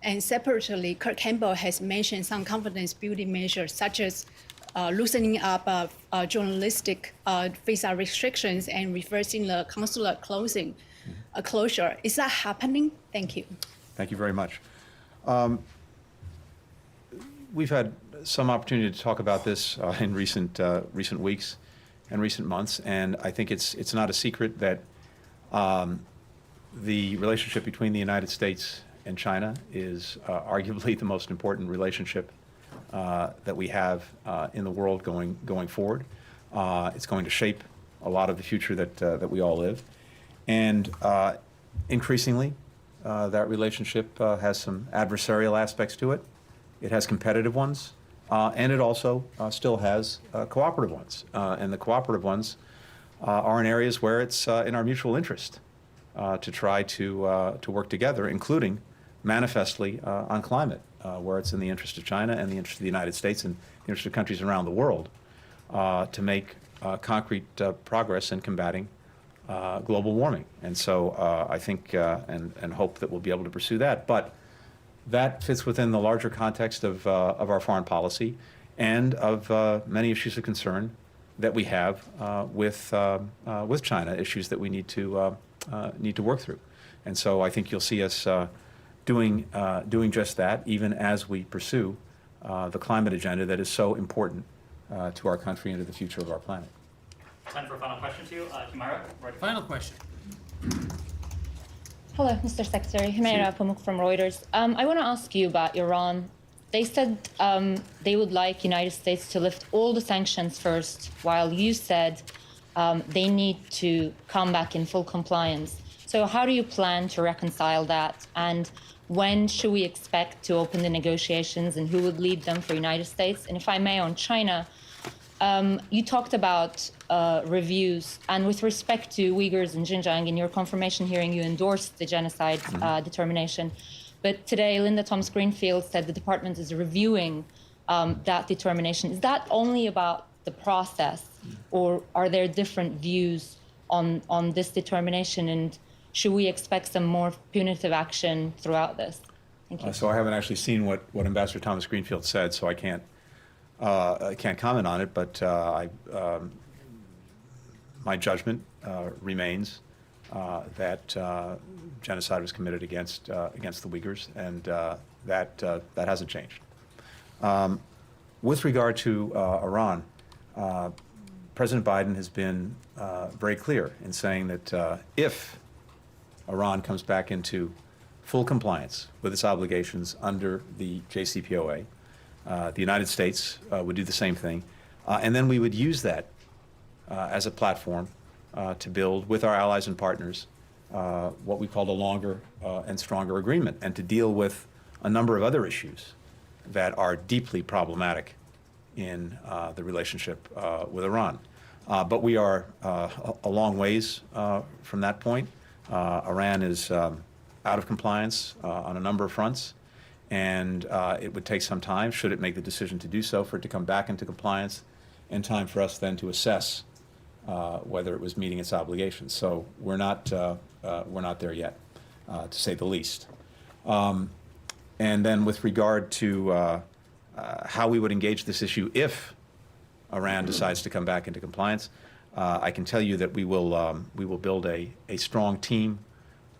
And separately, Kurt Campbell has mentioned some confidence-building measures, such as loosening up journalistic visa restrictions and reversing the consular closure. Is that happening? Thank you. Thank you very much. We've had some opportunity to talk about this in recent weeks and recent months, and I think it's not a secret that the relationship between the United States and China is arguably the most important relationship that we have in the world going forward. It's going to shape a lot of the future that we all live, and increasingly that relationship has some adversarial aspects to it. It has competitive ones, and it also still has cooperative ones. And the cooperative ones are in areas where it's in our mutual interest to try to work together, including manifestly on climate, where it's in the interest of China and the interest of the United States and the interest of countries around the world to make concrete progress in combating global warming. And so I think and hope that we'll be able to pursue that. But that fits within the larger context of our foreign policy and of many issues of concern that we have with China, issues that we need to work through. And so I think you'll see us doing just that, even as we pursue the climate agenda that is so important to our country and to the future of our planet. Time for a final question to you, Humaira. Final question. Hello, Mr. Secretary. Humaira Pamuk from Reuters. I want to ask you about Iran. They said they would like United States to lift all the sanctions first, while you said they need to come back in full compliance. So how do you plan to reconcile that? And when should we expect to open the negotiations, and who would lead them for United States? And if I may, on China, You talked about reviews, and with respect to Uyghurs and Xinjiang, in your confirmation hearing, you endorsed the genocide determination. But today, Linda Thomas-Greenfield said the department is reviewing that determination. Is that only about the process, or are there different views on this determination? And should we expect some more punitive action throughout this? Thank you. So I haven't actually seen what Ambassador Thomas-Greenfield said, so I can't comment on it. But my judgment remains that genocide was committed against the Uyghurs, and that hasn't changed. With regard to Iran, President Biden has been very clear in saying that if Iran comes back into full compliance with its obligations under the JCPOA, the United States would do the same thing, and then we would use that as a platform to build with our allies and partners what we call a longer and stronger agreement, and to deal with a number of other issues that are deeply problematic in the relationship with Iran. But we are a long ways from that point. Iran is out of compliance on a number of fronts, and it would take some time, should it make the decision to do so, for it to come back into compliance, and time for us then to assess whether it was meeting its obligations. So we're not there yet, to say the least. And then with regard to how we would engage this issue if Iran decides to come back into compliance, I can tell you that we will build a strong team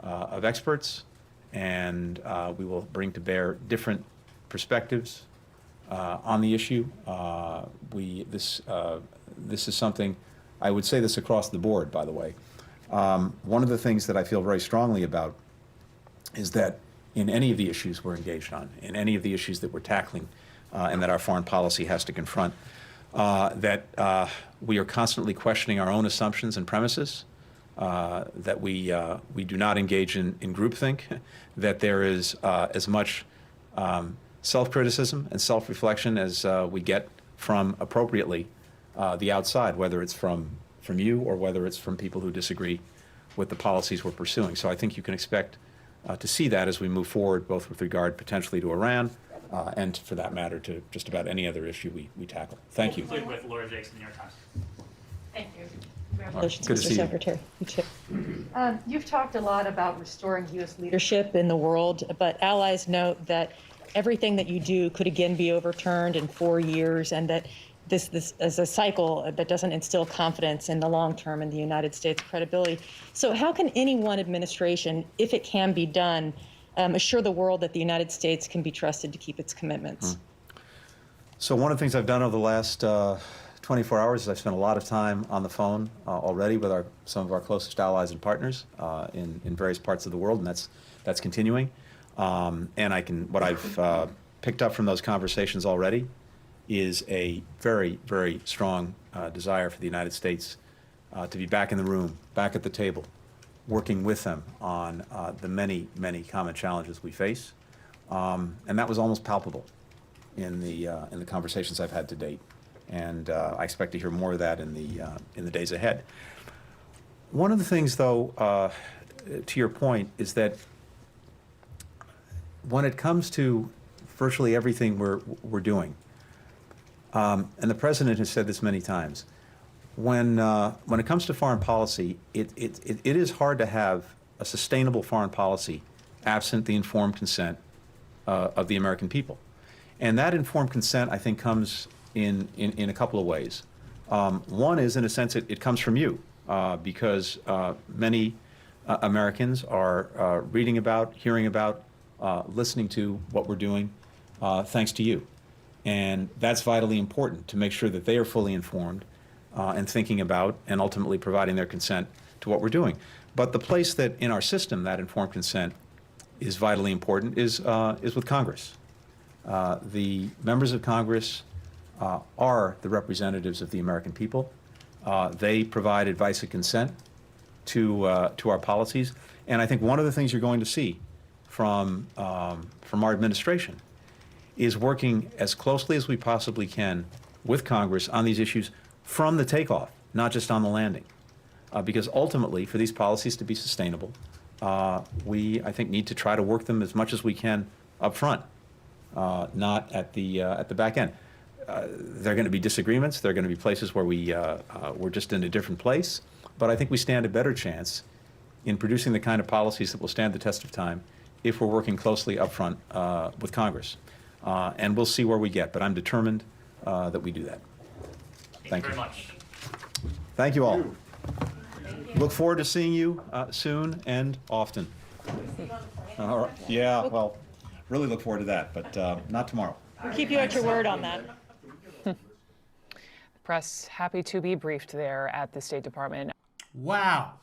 of experts, and we will bring to bear different perspectives on the issue. This is something, I would say this across the board, by the way. One of the things that I feel very strongly about is that in any of the issues we're engaged on, in any of the issues that we're tackling, and that our foreign policy has to confront, that we are constantly questioning our own assumptions and premises, that we do not engage in groupthink, that there is as much self-criticism and self-reflection as we get from, appropriately, the outside, whether it's from you or whether it's from people who disagree with the policies we're pursuing. So I think you can expect to see that as we move forward, both with regard potentially to Iran and, for that matter, to just about any other issue we tackle. Thank you. We'll conclude with Laura Jakes in the New York Times. Thank you. Congratulations, Mr. Secretary. You've talked a lot about restoring U.S. leadership in the world, but allies note that everything that you do could again be overturned in 4 years, and that this is a cycle that doesn't instill confidence in the long term in the United States' credibility. So how can any one administration, if it can be done, assure the world that the United States can be trusted to keep its commitments? So one of the things I've done over the last 24 hours is I've spent a lot of time on the phone already with some of our closest allies and partners in various parts of the world, and that's continuing. And what I've picked up from those conversations already is a very, very strong desire for the United States to be back in the room, back at the table, working with them on the many, many common challenges we face. And that was almost palpable in the conversations I've had to date. And I expect to hear more of that in the days ahead. One of the things, though, to your point, is that when it comes to virtually everything we're doing, and the President has said this many times, when it comes to foreign policy, it is hard to have a sustainable foreign policy absent the informed consent of the American people. And that informed consent, I think, comes in a couple of ways. One is, in a sense, it comes from you, because many Americans are reading about, hearing about, listening to what we're doing thanks to you. And that's vitally important, to make sure that they are fully informed and thinking about and ultimately providing their consent to what we're doing. But the place that in our system that informed consent is vitally important is with Congress. The members of Congress are the representatives of the American people. They provide advice and consent to our policies. And I think one of the things you're going to see from our administration is working as closely as we possibly can with Congress on these issues from the takeoff, not just on the landing. Because ultimately, for these policies to be sustainable, we, I think, need to try to work them as much as we can up front, not at the back end. There are going to be disagreements. There are going to be places where we're just in a different place. But I think we stand a better chance in producing the kind of policies that will stand the test of time if we're working closely up front with Congress. And we'll see where we get. But I'm determined that we do that. Thank you very much. Thank you all. Look forward to seeing you soon and often. All right. Yeah, well, really look forward to that, but not tomorrow. We'll keep you at your word on that. The press happy to be briefed there at the State Department. Wow.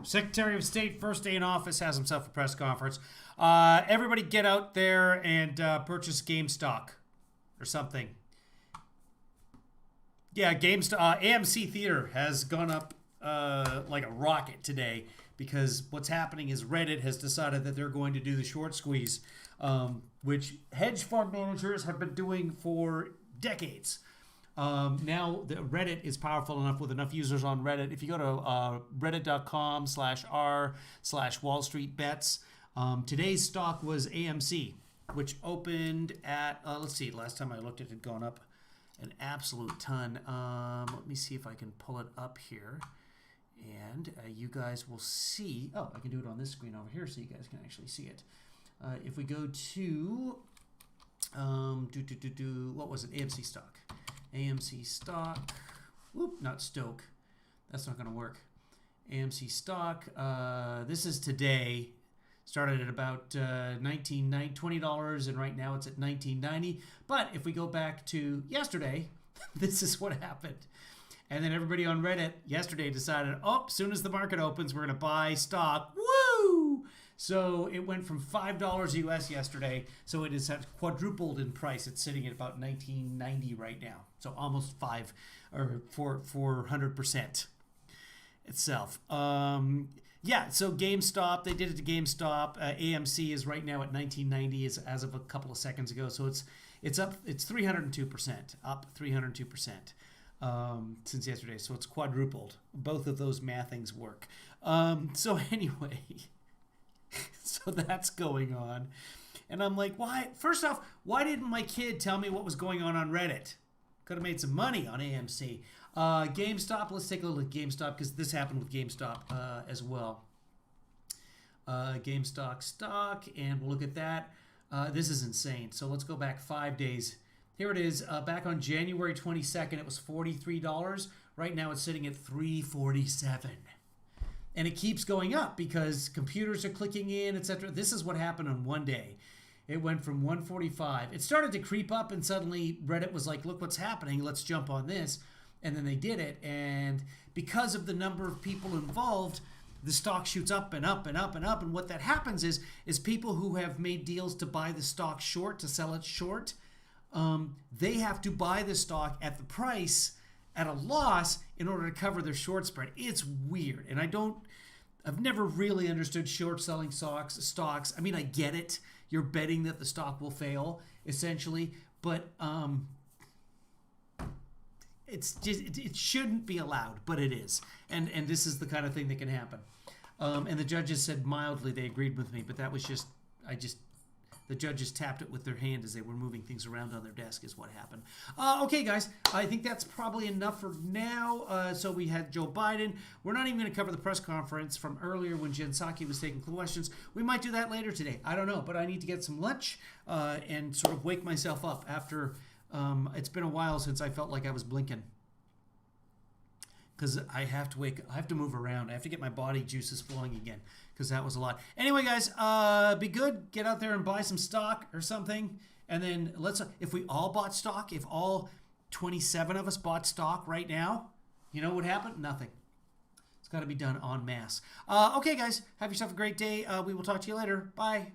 Secretary of State, first day in office, has himself a press conference. Everybody get out there and purchase GameStop or something. Yeah, GameStop. AMC Theater has gone up like a rocket today because what's happening is Reddit has decided that they're going to do the short squeeze, which hedge fund managers have been doing for decades. Now the Reddit is powerful enough with enough users on Reddit. If you go to reddit.com/r/Wall Street Bets, today's stock was AMC, which opened at, let's see, last time I looked it had gone up an absolute ton. Let me see if I can pull it up here. And you guys will see, oh, I can do it on this screen over here so you guys can actually see it. If we go to, what was it, AMC stock. AMC stock, whoop, not Stoke. That's not going to work. AMC stock, this is today. Started at about $20, and right now it's at $19.90. But if we go back to yesterday, this is what happened. And then everybody on Reddit yesterday decided, oh, as soon as the market opens, we're going to buy stock. Woo! So it went from $5 US yesterday. So it is quadrupled in price. It's sitting at about $19.90 right now. So almost 400% itself. Yeah, so GameStop, they did it to GameStop. AMC is right now at $19.90 as of a couple of seconds ago. So it's up, it's 302%, up 302%. Since yesterday, so it's quadrupled. Both of those mathings work. So anyway, so that's going on, and I'm like, why? First off, why didn't my kid tell me what was going on Reddit? Could have made some money on AMC. GameStop. Let's take a look at GameStop because this happened with GameStop as well. GameStop stock, and we'll look at that. This is insane. So let's go back 5 days. Here it is. Back on January 22nd, it was $43. Right now, it's sitting at $347, and it keeps going up because computers are clicking in, etc. This is what happened on one day. It went from $145. It started to creep up, and suddenly Reddit was like, "Look what's happening. Let's jump on this." And then they did it, and because of the number of people involved, the stock shoots up and up and up and up. And what that happens is people who have made deals to buy the stock short, to sell it short, they have to buy the stock at the price at a loss in order to cover their short spread. It's weird, and I've never really understood short selling stocks. I mean, I get it. You're betting that the stock will fail, essentially, but it shouldn't be allowed, but it is, and this is the kind of thing that can happen. And the judges said mildly they agreed with me, but that was the judges tapped it with their hand as they were moving things around on their desk is what happened. Okay, guys, I think that's probably enough for now. So we had Joe Biden. We're not even going to cover the press conference from earlier when Jen Psaki was taking questions. We might do that later today. I don't know, but I need to get some lunch and sort of wake myself up after it's been a while since I felt like I was blinking. Because I have to move around. I have to get my body juices flowing again because that was a lot. Anyway, guys, be good. Get out there and buy some stock or something. And then if we all bought stock, if all 27 of us bought stock right now, you know what would happen? Nothing. It's got to be done en masse. Okay, guys, have yourself a great day. We will talk to you later. Bye.